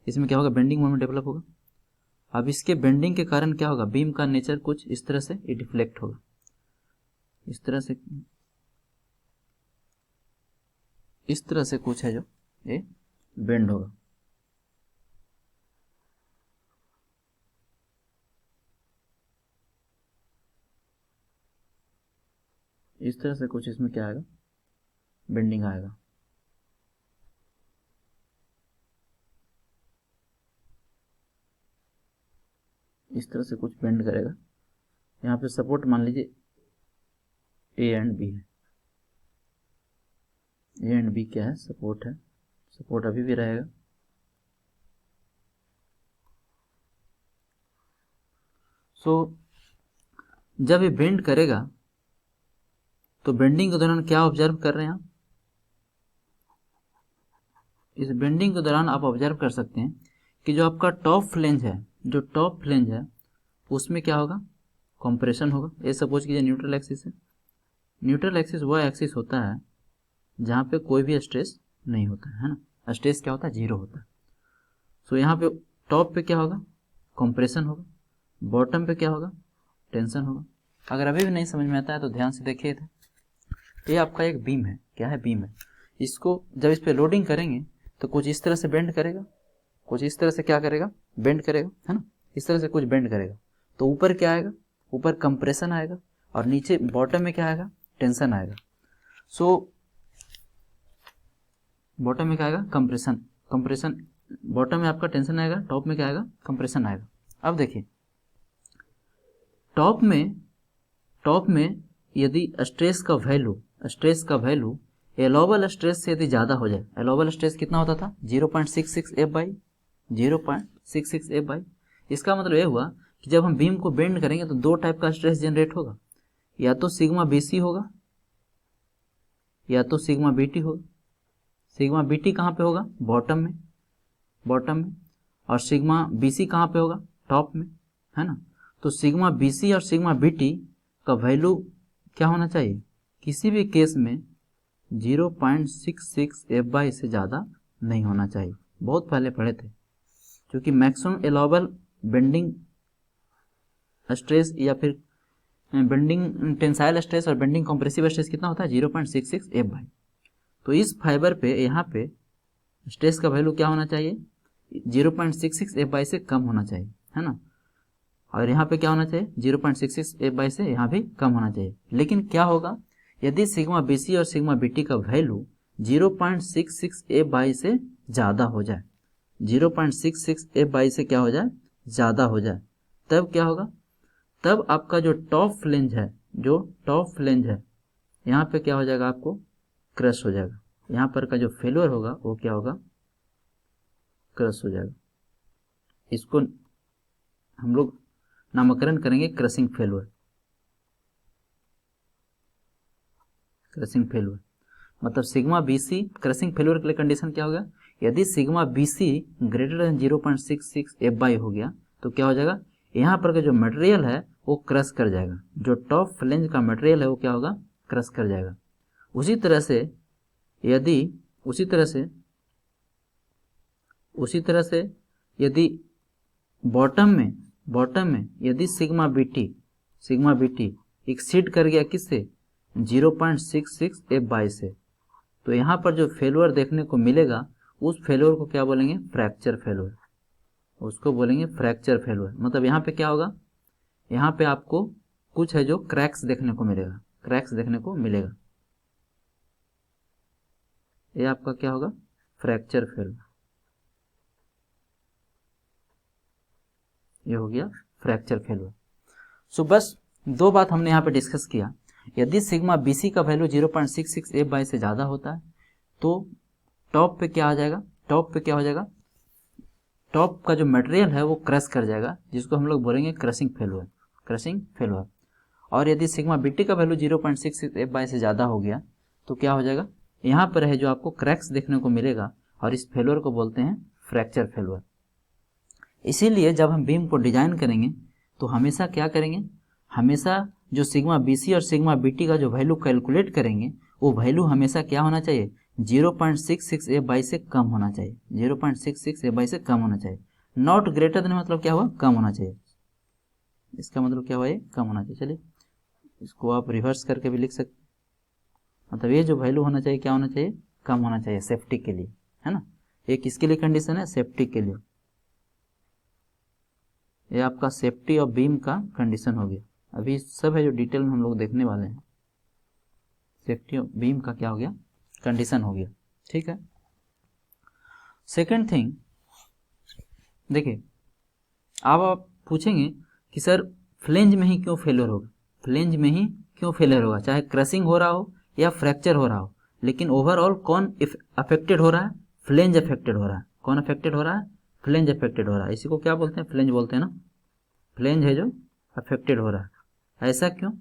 इसमें क्या होगा, बेंडिंग मोमेंट डेवलप होगा। अब इसके बेंडिंग के कारण क्या होगा, बीम का नेचर कुछ इस तरह से डिफ्लेक्ट होगा, इस तरह से कुछ है जो ये बेंड होगा। इस तरह से कुछ इसमें क्या आएगा, बेंडिंग आएगा। इस तरह से कुछ बेंड करेगा। यहाँ पे सपोर्ट मान लीजिए ए एंड बी है, ए एंड बी क्या है, सपोर्ट है, सपोर्ट अभी भी रहेगा। सो जब ये बेंड करेगा तो बेंडिंग के दौरान क्या ऑब्जर्व कर रहे हैं आप, इस बेंडिंग के दौरान आप ऑब्जर्व कर सकते हैं कि जो आपका टॉप फ्लेंज है, जो टॉप फ्लेंज है उसमें क्या होगा, कंप्रेशन होगा। ये सपोज कीजिए न्यूट्रल एक्सिस है। न्यूट्रल एक्सिस वह एक्सिस होता है जहाँ पे कोई भी स्ट्रेस नहीं होता है ना, स्ट्रेस क्या होता है, जीरो होता है। सो यहाँ पे टॉप पे क्या होगा, कंप्रेशन होगा, बॉटम पे क्या होगा, टेंशन होगा। अगर अभी भी नहीं समझ में आता है तो ध्यान से देखिए थे, ये आपका एक बीम है, क्या है, बीम है। इसको जब इस पे लोडिंग करेंगे तो कुछ इस तरह से बेंड करेगा, कुछ इस तरह से क्या करेगा, बेंड करेगा, है ना, इस तरह से कुछ बेंड करेगा। तो ऊपर क्या आएगा, ऊपर कंप्रेशन आएगा और नीचे बॉटम में क्या आएगा, टेंशन आएगा। सो बॉटम में क्या आएगा, कंप्रेशन, कंप्रेशन, बॉटम में आपका टेंशन आएगा, टॉप में क्या आएगा, कंप्रेशन आएगा। अब देखिए टॉप में यदि स्ट्रेस का वैल्यू एलोबल स्ट्रेस से यदि ज़्यादा हो जाए, एलोबल स्ट्रेस कितना होता था, 0.66 F/0.66 F/। इसका मतलब ये हुआ कि जब हम बीम को बेंड करेंगे तो दो टाइप का स्ट्रेस जनरेट होगा, या तो सिग्मा BC होगा या तो सिग्मा BT होगा। सिग्मा BT कहाँ पे होगा, बॉटम में, और सिग्मा BC कहाँ पे होगा, टॉप में, है ना। तो सिग्मा BC और सिग्मा BT का वैल्यू क्या होना चाहिए, किसी भी केस में 0.66 F/, से ज़्यादा नहीं होना चाहिए। बहुत पहले पढ़े थे, क्योंकि मैक्सिमम एलाउबल बेंडिंग स्ट्रेस या फिर बेंडिंग टेंसाइल स्ट्रेस और बेंडिंग कंप्रेसिव स्ट्रेस कितना होता है, 0.66 F/। तो इस फाइबर पे यहाँ पे स्ट्रेस का वैल्यू क्या होना चाहिए, 0.66 F/, से कम होना चाहिए, है ना। और यहाँ पे क्या होना चाहिए, 0.66 F/, से यहाँ भी कम होना चाहिए। लेकिन क्या होगा यदि सिग्मा BC और सिग्मा BT का वैल्यू 0.66 F/, से ज़्यादा हो जाए, 0.66 F/, से क्या हो जाए, ज़्यादा हो जाए, तब क्या होगा, तब आपका जो टॉप फ्लेंज है यहाँ पे क्या हो जाएगा, आपको क्रश हो जाएगा। यहाँ पर का जो फेल्योर होगा वो क्या होगा, क्रश हो जाएगा। इसको हम लोग नामकरण करेंगे क्रशिंग फेल्योर। मतलब सिग्मा BC क्रशिंग फेल्योर के लिए कंडीशन क्या हो गया, यदि sigma BC greater than 0.66 F/, हो गया तो क्या हो जाएगा, यहाँ पर का जो मटेरियल है वो क्रश कर जाएगा, जो टॉप फ्लेंज का मटेरियल है वो क्या होगा, क्रश कर जाएगा। उसी तरह से यदि उसी तरह से यदि बॉटम में यदि सिग्मा बीटी एक्सीड कर गया किससे, 0.66 F/y से, तो यहाँ पर जो फेल्योर देखने को मिलेगा उस फेल्योर को क्या बोलेंगे, फ्रैक्चर फेल्योर, उसको बोलेंगे फ्रैक्चर फेल्योर। मतलब यहाँ पे क्या होगा, यहाँ पे आपको कुछ है जो क्रैक्स देखने को मिलेगा, ये आपका क्या होगा, फ्रैक्चर फेल्योर, ये हो गया फ्रैक्चर फेल्योर। सो बस दो बात हमने यहाँ पे डिस्कस किया। यदि सिग्मा बीसी का वैल्यू 0.66 F/y से ज़्यादा होता है तो टॉप पे क्या हो जाएगा, टॉप का जो मटेरियल है वो क्रश कर जाएगा, जिसको हम लोग बोलेंगे क्रशिंग फेल्योर। और यदि सिग्मा बीटी का वैल्यू 0.66 F/y से ज़्यादा हो गया तो क्या हो जाएगा, यहाँ पर है जो आपको क्रैक्स देखने को मिलेगा, और इस फेल्योर को बोलते हैं फ्रैक्चर फेल्योर। इसीलिए जब हम बीम को डिजाइन करेंगे तो हमेशा क्या करेंगे, हमेशा जो सिग्मा बीसी और सिग्मा बीटी का जो वैल्यू कैलकुलेट करेंगे वो वैल्यू हमेशा क्या होना चाहिए, 0.66 F/y से कम होना चाहिए, 0.66 F/y से कम होना चाहिए। नॉट ग्रेटर देन मतलब क्या हुआ, कम होना चाहिए, इसका मतलब क्या हुआ, ये कम होना चाहिए। चलिए इसको आप रिवर्स करके भी लिख सकते, मतलब ये जो वैल्यू होना चाहिए क्या होना चाहिए, कम होना चाहिए, सेफ्टी के लिए, है ना। ये किसके लिए कंडीशन है, सेफ्टी के लिए, ये आपका सेफ्टी और बीम का कंडीशन हो गया। अभी सब है जो डिटेल में हम लोग देखने वाले हैं, सेफ्टी और बीम का क्या हो गया, कंडीशन हो गया, ठीक है। सेकंड थिंग देखिए, अब आप पूछेंगे कि सर फ्लेंज में ही क्यों फेलियर होगा, चाहे क्रशिंग हो रहा हो या फ्रैक्चर हो रहा हो, लेकिन ओवरऑल कौन अफेक्टेड हो रहा है, फ्लेंज अफेक्टेड हो रहा है। कौन अफेक्टेड हो रहा है, फ्लेंज अफेक्टेड हो रहा है। इसी को क्या बोलते हैं, फ्लेंज बोलते हैं ना, फ्लेंज है जो अफेक्टेड हो रहा है। ऐसा क्यों,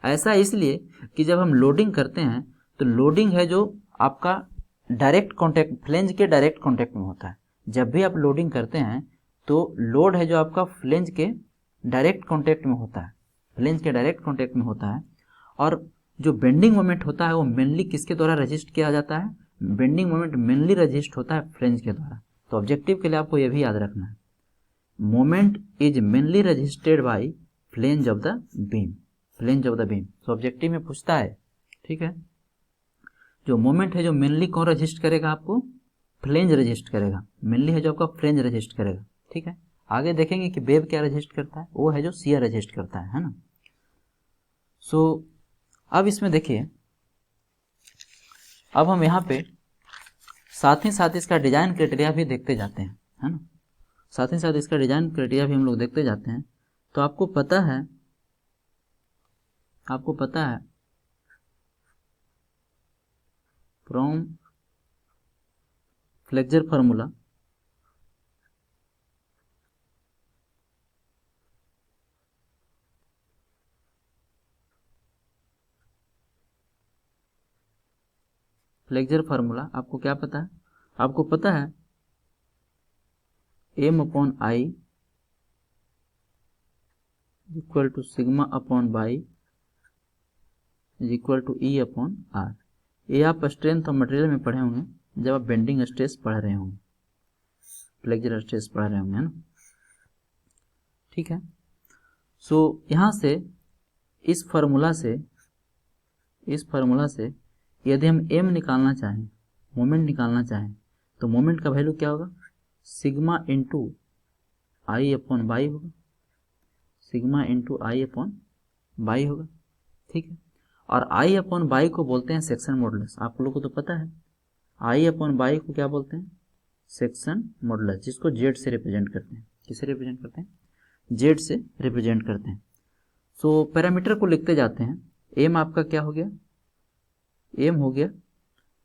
ऐसा इसलिए कि जब हम लोडिंग करते हैं तो लोडिंग है जो आपका डायरेक्ट कॉन्टैक्ट, फ्लेंज के डायरेक्ट कॉन्टैक्ट में होता है। जब भी आप लोडिंग करते हैं तो लोड है जो आपका फ्लेंज के डायरेक्ट कॉन्टैक्ट में होता है, और जो बेंडिंग मोमेंट होता है वो मेनली किसके द्वारा रजिस्ट किया जाता है, बेंडिंग मोमेंट मेनली रजिस्ट होता है फ्लेंज के द्वारा। तो ऑब्जेक्टिव के लिए आपको ये भी याद रखना है, moment is mainly resisted by flange of the beam, तो ऑब्जेक्टिव में पूछता है, ठीक है, जो मोमेंट है जो मेनली कौन रजिस्ट करेगा, आपको फ्लेंज रजिस्ट करेगा, मेनली है जो आपका फ्लेंज रजिस्ट करेगा, ठीक है। आगे देखेंगे कि वेब क्या रजिस्ट करता है, वो है जो शियर रजिस्ट करता है ना। सो अब इसमें देखिए, अब हम यहाँ पे साथ ही साथ इसका डिजाइन क्राइटेरिया भी देखते जाते हैं, है ना, साथ ही साथ इसका डिजाइन क्राइटेरिया भी हम लोग देखते जाते हैं। तो आपको पता है फ्रॉम फ्लेक्सर फार्मूला आपको क्या पता है, आपको पता है M/I equal to sigma upon y is equal to E/R। ये आप स्ट्रेंथ ऑफ मटेरियल में पढ़े होंगे जब आप बेंडिंग स्ट्रेस पढ़ रहे होंगे, फ्लेक्सर स्ट्रेस पढ़ रहे होंगे, है ना, ठीक है। सो यहाँ से इस फार्मूला से यदि हम M निकालना चाहें, मोमेंट निकालना चाहें, तो मोमेंट का वैल्यू क्या होगा, sigma into I upon y होगा, sigma into I upon y होगा, ठीक है। और I अपॉन बाई को बोलते हैं सेक्शन मॉडुलस, आप लोगों को तो पता है I अपॉन बाई को क्या बोलते हैं, सेक्शन मॉडुलस, जिसको Z से रिप्रेजेंट करते हैं। किसे रिप्रेजेंट करते हैं, Z से रिप्रेजेंट करते हैं। सो पैरामीटर को लिखते जाते हैं। M आपका क्या हो गया, M हो गया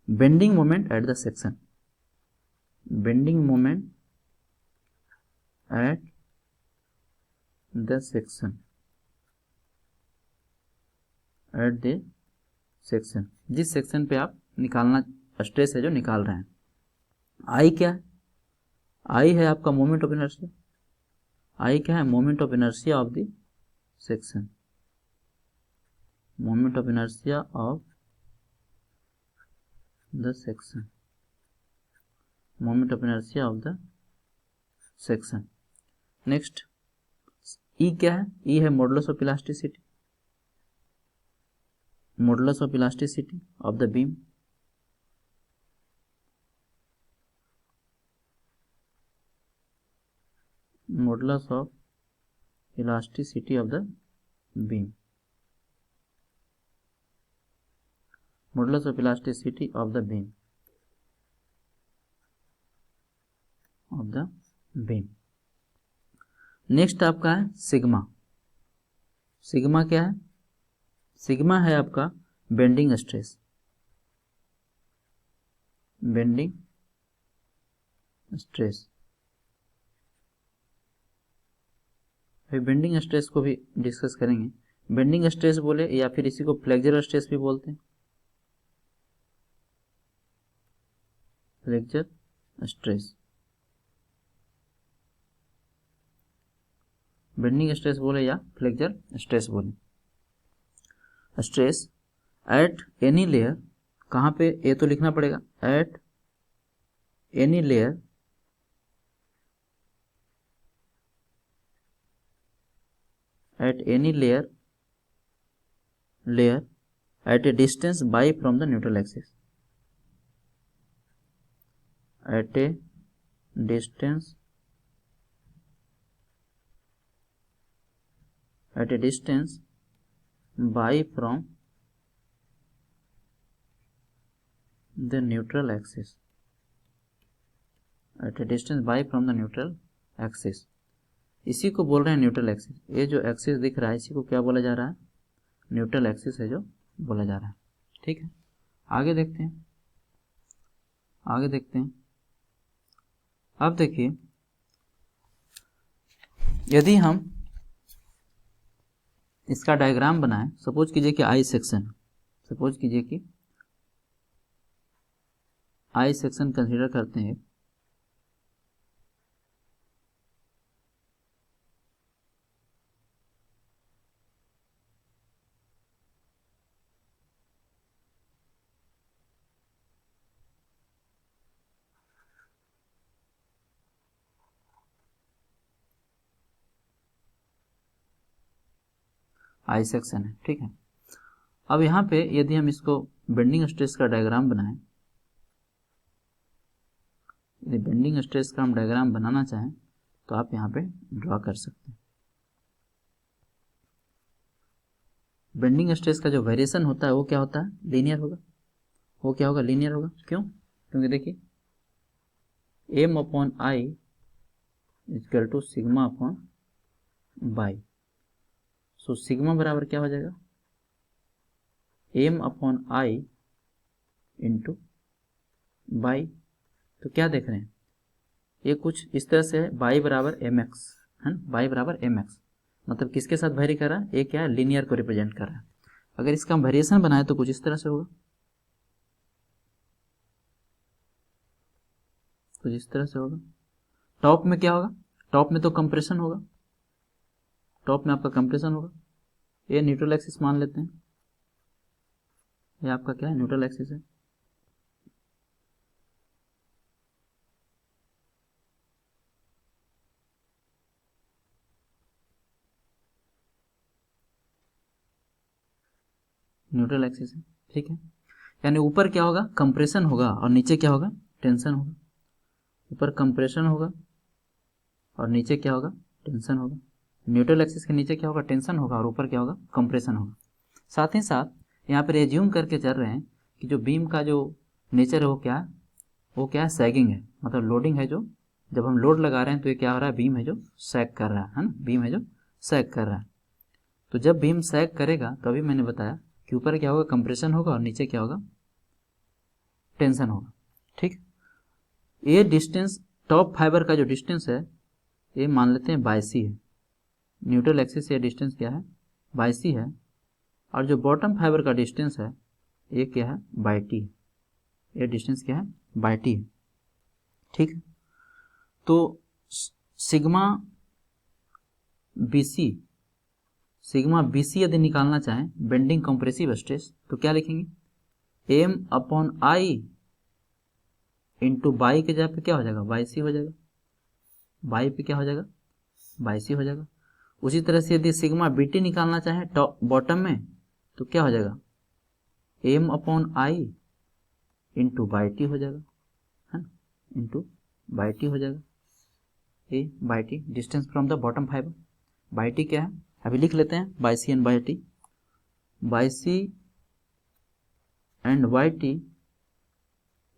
bending moment at the section, bending moment at the section, जिस सेक्शन पे आप निकालना स्ट्रेस है जो निकाल रहे हैं। आई क्या है, आई है आपका मोमेंट ऑफ इनर्शिया, आई क्या है, moment of inertia of the section, moment of inertia of the section, moment of inertia of the section. Next E क्या है? ई है modulus of elasticity, modulus of elasticity of the beam. Modulus of elasticity of the beam, modulus of elasticity of the beam, of the beam. Next आपका है sigma. Sigma क्या है? Sigma है आपका bending stress, bending stress. फिर bending stress को भी discuss करेंगे। बेंडिंग स्ट्रेस बोले या फिर इसी को फ्लेक्चर स्ट्रेस भी बोलते हैं, फ्लेक्चर स्ट्रेस। बेंडिंग स्ट्रेस बोले या फ्लेक्चर स्ट्रेस बोले। स्ट्रेस एट एनी लेयर, कहाँ पे? ये तो लिखना पड़ेगा, at any layer at any layer at a distance by from the neutral axis, at a distance by from the neutral axis, at a distance by from the neutral axis। इसी को बोल रहे हैं न्यूट्रल एक्सिस। ये जो axis दिख रहा है इसी को क्या बोला जा रहा है? न्यूट्रल एक्सिस है जो बोला जा रहा है। ठीक है, आगे देखते हैं, आगे देखते हैं। अब देखिए, यदि हम इसका डायग्राम बनाएं, सपोज कीजिए कि आई सेक्शन, सपोज कीजिए कि आई सेक्शन कंसीडर करते हैं। आई सेक्शन है, ठीक है। अब यहाँ पे यदि हम इसको बेंडिंग स्ट्रेस का डायग्राम बनाएं, यदि बेंडिंग स्ट्रेस का हम डायग्राम बनाना चाहें तो आप यहाँ पे ड्रॉ कर सकते हैं। बेंडिंग स्ट्रेस का जो वेरिएशन होता है वो क्या होता है? लीनियर होगा। वो क्या होगा? लीनियर होगा। क्यों? क्योंकि देखिए m upon I equal to sigma upon y. So sigma बराबर क्या हो जाएगा? m upon I into y. तो क्या देख रहे हैं? ये कुछ इस तरह से है, बाई बराबर एम एक्स है ना, बाई बराबर एम एक्स। मतलब किसके साथ वेरी कर रहा है? ये क्या है? लीनियर को रिप्रेजेंट कर रहा है। अगर इसका हम वेरिएशन बनाए तो कुछ इस तरह से होगा, कुछ इस तरह से होगा। टॉप में क्या होगा? टॉप में तो कंप्रेशन होगा, टॉप में आपका कंप्रेशन होगा। ये न्यूट्रल एक्सिस मान लेते हैं, ये आपका क्या है? न्यूट्रल एक्सिस है। न्यूट्रल एक्सिस है, ठीक है। यानी ऊपर क्या होगा? कंप्रेशन होगा और नीचे क्या होगा? टेंशन होगा। ऊपर कंप्रेशन होगा और नीचे क्या होगा? टेंशन होगा। न्यूट्रल एक्सिस के नीचे क्या होगा? टेंशन होगा और ऊपर क्या होगा? कंप्रेशन होगा। साथ ही साथ यहाँ पर एज्यूम करके चल रहे हैं कि जो बीम का जो नेचर है वो क्या है? वो क्या है? सैगिंग है। मतलब लोडिंग है, जो जब हम लोड लगा रहे हैं तो ये क्या हो रहा है? बीम है जो सैग कर रहा है ना, बीम है जो सैग कर रहा है। तो जब बीम सैग करेगा तो अभी मैंने बताया कि ऊपर क्या होगा? कंप्रेशन होगा और नीचे क्या होगा? टेंशन होगा, ठीक। ये डिस्टेंस, टॉप फाइबर का जो डिस्टेंस है ये मान लेते हैं बाई सी है। न्यूट्रल एक्सिस से डिस्टेंस क्या है? बाई सी है। और जो बॉटम फाइबर का डिस्टेंस है ये क्या है? बाई टी है। ये डिस्टेंस क्या है? बाई टी है, ठीक है। तो सिग्मा बीसी, सिग्मा बीसी यदि निकालना चाहें बेंडिंग कंप्रेसिव स्ट्रेस तो क्या लिखेंगे? m upon I into by के जगह पे क्या हो जाएगा, बाई सी हो जाएगा, बाई पे क्या हो जाएगा, बाई सी हो जाएगा। उसी तरह से यदि सिग्मा बी टी निकालना चाहें टॉप बॉटम में तो क्या हो जाएगा, M upon I into y t हो जाएगा, है ना, इंटू बाई टी हो जाएगा, a y t distance from the bottom fiber. Y t क्या है, अभी लिख लेते हैं, y c and y t. Y c and y t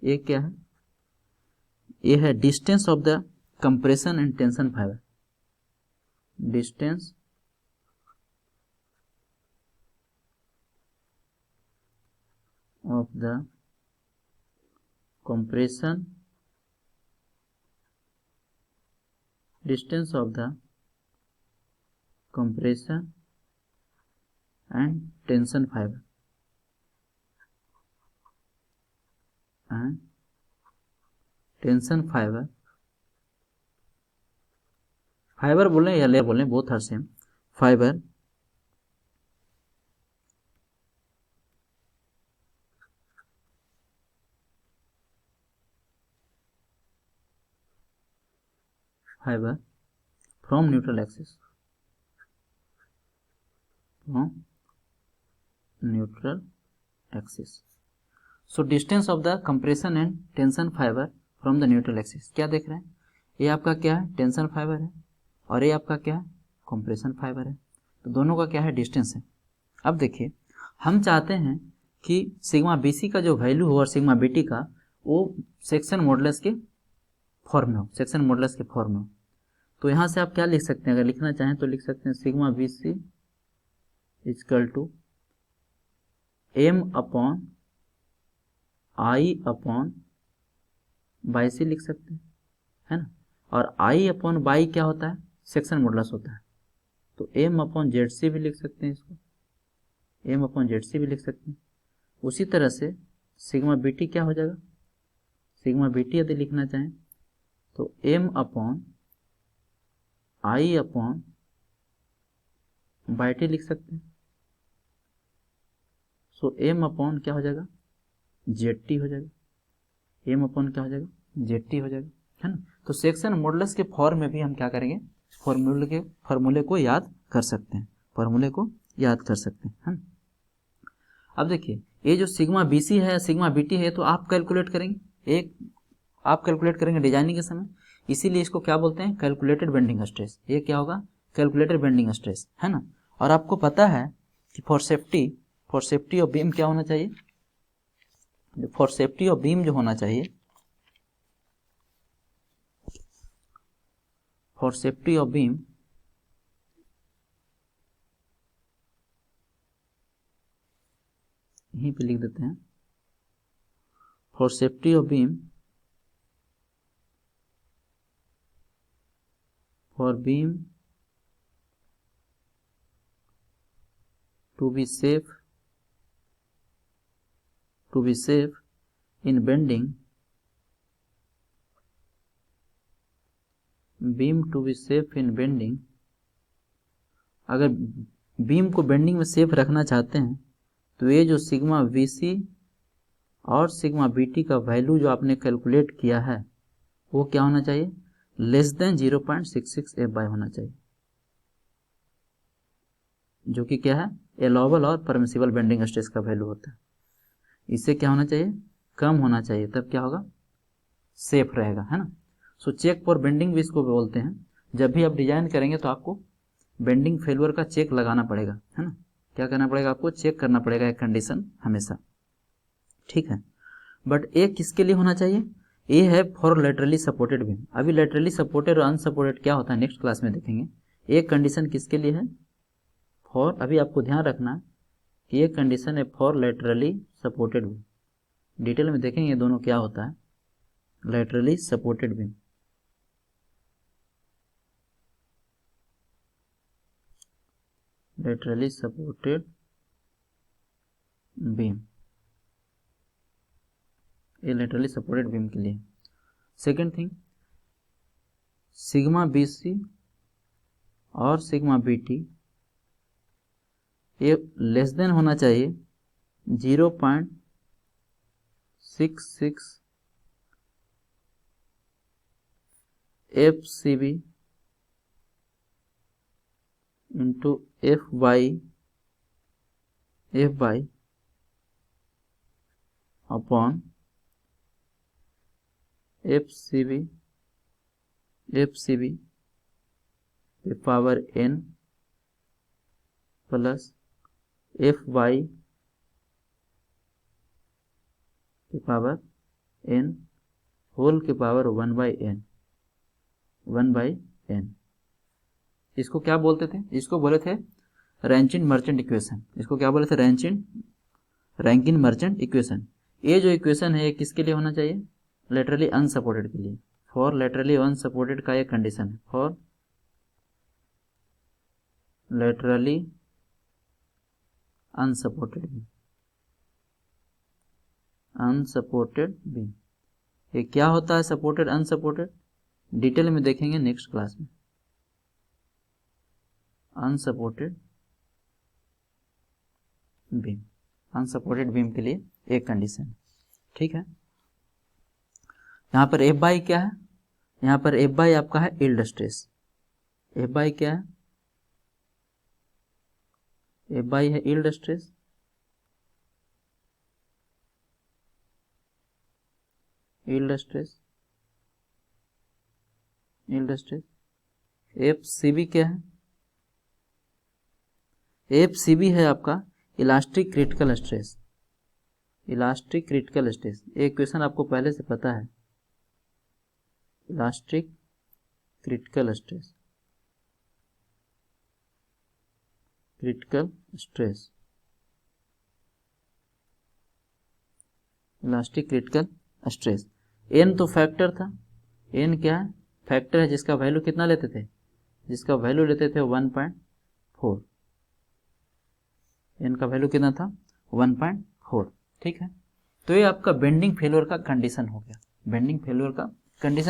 ये क्या है, ये है distance of the compression and tension fiber, distance of the compression, distance of the compression and tension fiber, and tension fiber, fibre बोल रहे हैं या layer बोल रहे हैं, both are same, fibre fiber from neutral axis, from neutral axis. So distance of the compression and tension fiber from the neutral axis, क्या देख रहे हैं, ये आपका क्या है, टेंशन फाइबर है, और ये आपका क्या है, कंप्रेशन फाइबर है, तो दोनों का क्या है, डिस्टेंस है। अब देखिए हम चाहते हैं कि सिग्मा बीसी का जो वैल्यू हो और सिग्मा बीटी का वो सेक्शन मॉडुलस के फॉर्म में हो, सेक्शन मॉडुलस के फॉर्म में हो। तो यहाँ से आप क्या लिख सकते हैं, अगर लिखना चाहें तो लिख सकते हैं sigma B c equal to M upon I upon y c लिख सकते हैं, है ना, और आई अपॉन बाई क्या होता है, सेक्शन मॉडुलस होता है, तो एम अपॉन जेड सी भी लिख सकते हैं, इसको एम अपॉन जेड सी भी लिख सकते हैं। उसी तरह से सिग्मा बी टी क्या हो जाएगा, सिग्मा बी टी यदि लिखना चाहें तो M upon I upon y T लिख सकते हैं, सो एम अपॉन क्या हो जाएगा, जेड टी हो जाएगा, एम अपॉन क्या हो जाएगा, जेड टी हो जाएगा, है ना। तो सेक्शन मॉडुलस के फॉर्म में भी हम क्या करेंगे, फॉर्मूले को याद कर सकते हैं, फॉर्मूले को याद कर सकते हैं, है ना। अब देखिए ये जो सिग्मा बी सी है, सिग्मा बी टी है, तो आप कैलकुलेट करेंगे, एक आप कैलकुलेट करेंगे डिजाइनिंग के समय, इसीलिए इसको क्या बोलते हैं, कैलकुलेटेड बेंडिंग स्ट्रेस। ये क्या होगा, कैलकुलेटेड बेंडिंग स्ट्रेस, है ना। और आपको पता है कि फॉर सेफ्टी ऑफ बीम क्या होना चाहिए, फॉर सेफ्टी ऑफ बीम जो होना चाहिए, फॉर सेफ्टी ऑफ बीम यहीं पे लिख देते हैं, for safety of beam, for beam to be safe in bending, beam to be safe in bending, अगर बीम को बेंडिंग में सेफ रखना चाहते हैं तो ये जो सिग्मा वीसी और सिग्मा बीटी का वैल्यू जो आपने कैलकुलेट किया है वो क्या होना चाहिए, लेस देन 0.66 एफ बाई होना चाहिए, जो कि क्या है, एलाउबल और परमिसिबल बेंडिंग स्ट्रेस का वैल्यू होता है। इससे क्या होना चाहिए, कम होना चाहिए, तब क्या होगा, सेफ रहेगा, है ना। सो चेक फॉर बेंडिंग भी इसको बोलते हैं। जब भी आप डिजाइन करेंगे तो आपको बेंडिंग फेलियर का चेक लगाना पड़ेगा, है ना, क्या करना पड़ेगा, आपको चेक करना पड़ेगा एक कंडीशन हमेशा, ठीक है। बट ये किसके लिए होना चाहिए, ये है फॉर लेटरली सपोर्टेड बीम। अभी लेटरली सपोर्टेड और अनसपोर्टेड क्या होता है नेक्स्ट क्लास में देखेंगे। एक कंडीशन किसके लिए है, फॉर, अभी आपको ध्यान रखना कि ये कंडीशन है for laterally supported beam, detail में देखेंगे ये दोनों क्या होता है, laterally supported beam, laterally supported beam, ये लेटरली सपोर्टेड बीम के लिए। Second thing, sigma B C और सिग्मा बी टी ये लेस देन होना चाहिए 0.66 FCB into FY upon FCB के पावर n प्लस FY के पावर n होल के पावर 1/n। इसको क्या बोलते थे? इसको बोले थे रैंकिन मर्चेंट इक्वेशन। इसको क्या बोले थे? Rankine merchant equation. ये जो इक्वेशन है ये किसके लिए होना चाहिए? लेटरली अनसपोर्टेड के लिए। फॉर लेटरली अनसपोर्टेड का एक कंडीशन है, फॉर लेटरली अनसपोर्टेड बीम। ये क्या होता है सपोर्टेड अनसपोर्टेड? डिटेल में देखेंगे नेक्स्ट क्लास में। अनसपोर्टेड बीम के लिए एक कंडीशन, ठीक है। यहाँ पर F/y क्या है? यहाँ पर F/y आपका है यील्ड स्ट्रेस। F/y क्या है? F/y है यील्ड स्ट्रेस। FCB क्या है? FCB है आपका इलास्टिक क्रिटिकल स्ट्रेस। एक क्वेश्चन आपको पहले से पता है, elastic critical stress. Elastic critical stress. n तो फैक्टर था, n क्या है? फैक्टर है जिसका वैल्यू कितना लेते थे? जिसका वैल्यू लेते थे 1.4। n का वैल्यू कितना था? 1.4, ठीक है। तो ये आपका बेंडिंग फेल्योर का कंडीशन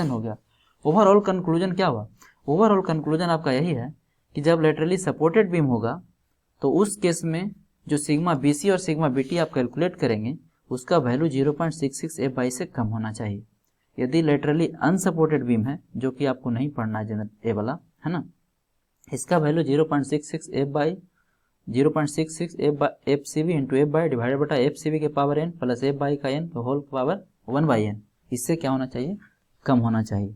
हो गया। ओवरऑल कंक्लूजन क्या हुआ? ओवरऑल कंक्लूजन आपका यही है कि जब लेटरली सपोर्टेड बीम होगा तो उस केस में जो सिग्मा BC और सिग्मा BT आप कैलकुलेट करेंगे उसका वैल्यू 0.66 F/y से कम होना चाहिए। यदि लेटरली अनसपोर्टेड बीम है, जो कि आपको नहीं पढ़ना है, ए वाला है ना, इसका value 0.66 FCB into F/y divided बटा FCB के पावर n प्लस F/y का n होल पावर 1/n। इससे क्या होना चाहिए? कम होना चाहिए।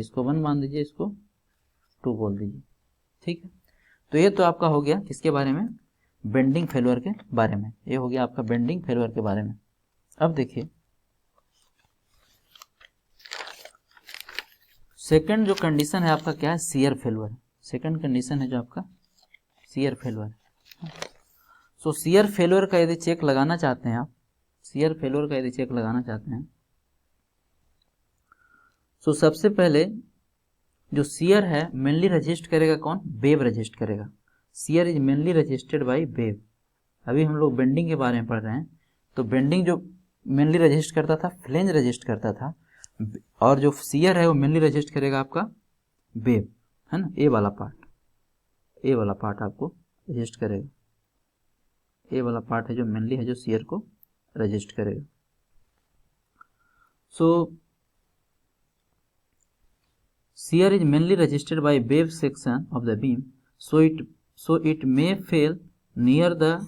इसको 1 मान दीजिए, इसको 2 बोल दीजिए, ठीक है। तो ये तो आपका हो गया किसके बारे में? बेंडिंग फेल्योर के बारे में। ये हो गया आपका बेंडिंग फेल्योर के बारे में। अब देखिए सेकंड जो कंडीशन है आपका क्या है? Shear failure. सेकंड कंडीशन है जो आपका शियर फेल्योर। सो शियर फेल्योर का यदि चेक लगाना चाहते हैं आप, तो सबसे पहले जो शियर है मेनली रजिस्ट करेगा कौन? वेव रजिस्ट करेगा। Shear is mainly resisted by wave. अभी हम लोग बेंडिंग के बारे में पढ़ रहे हैं, तो बेंडिंग जो मेनली रजिस्ट करता था, फ्लेंज रजिस्ट करता था, और जो शियर है वो मेनली रजिस्ट करेगा आपका वेव, है ना। ए वाला पार्ट आपको रजिस्ट करेगा। ए वाला पार्ट है जो मेनली है जो शियर को रजिस्ट करेगा। सो shear is mainly resisted by wave section of the beam, so it may fail near the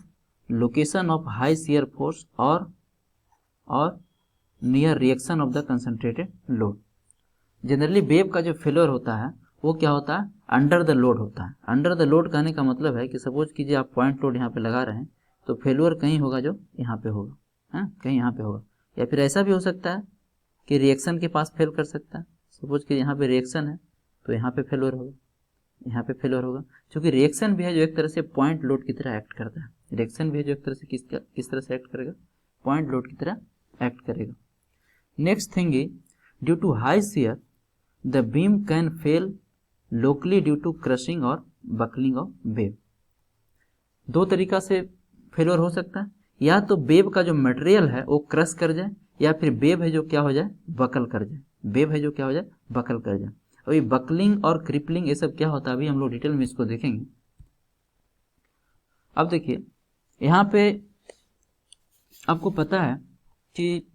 location of high shear force or near reaction of the concentrated load. Generally wave का जो failure होता है वो क्या होता है? Under the load होता है। अंडर द लोड कहने का मतलब है कि सपोज कीजिए आप पॉइंट लोड यहाँ पे लगा रहे हैं, तो फेल्योर कहीं होगा जो यहाँ पे होगा, है कहीं यहाँ पे होगा। या फिर ऐसा भी हो सकता है कि रिएक्शन के पास फेल कर सकता है। सपोज कि यहाँ पे रिएक्शन है तो यहाँ पे फेल्योर होगा, क्योंकि रिएक्शन भी है जो एक तरह से पॉइंट लोड की तरह एक्ट करता है। रिएक्शन भी है जो एक तरह से किस तरह से एक्ट करेगा? पॉइंट लोड की तरह एक्ट करेगा। Next thing is due to high shear the beam can fail locally due to crushing और बकलिंग ऑफ वेव। दो तरीका से फेल्योर हो सकता है, या तो वेव का जो मटेरियल है वो क्रश कर जाए, या फिर वेव है जो क्या हो जाए? बकल कर जाए। और ये बकलिंग और क्रिपलिंग ये सब क्या होता है अभी हम लोग डिटेल में इसको देखेंगे। अब देखिए यहाँ पे आपको पता है कि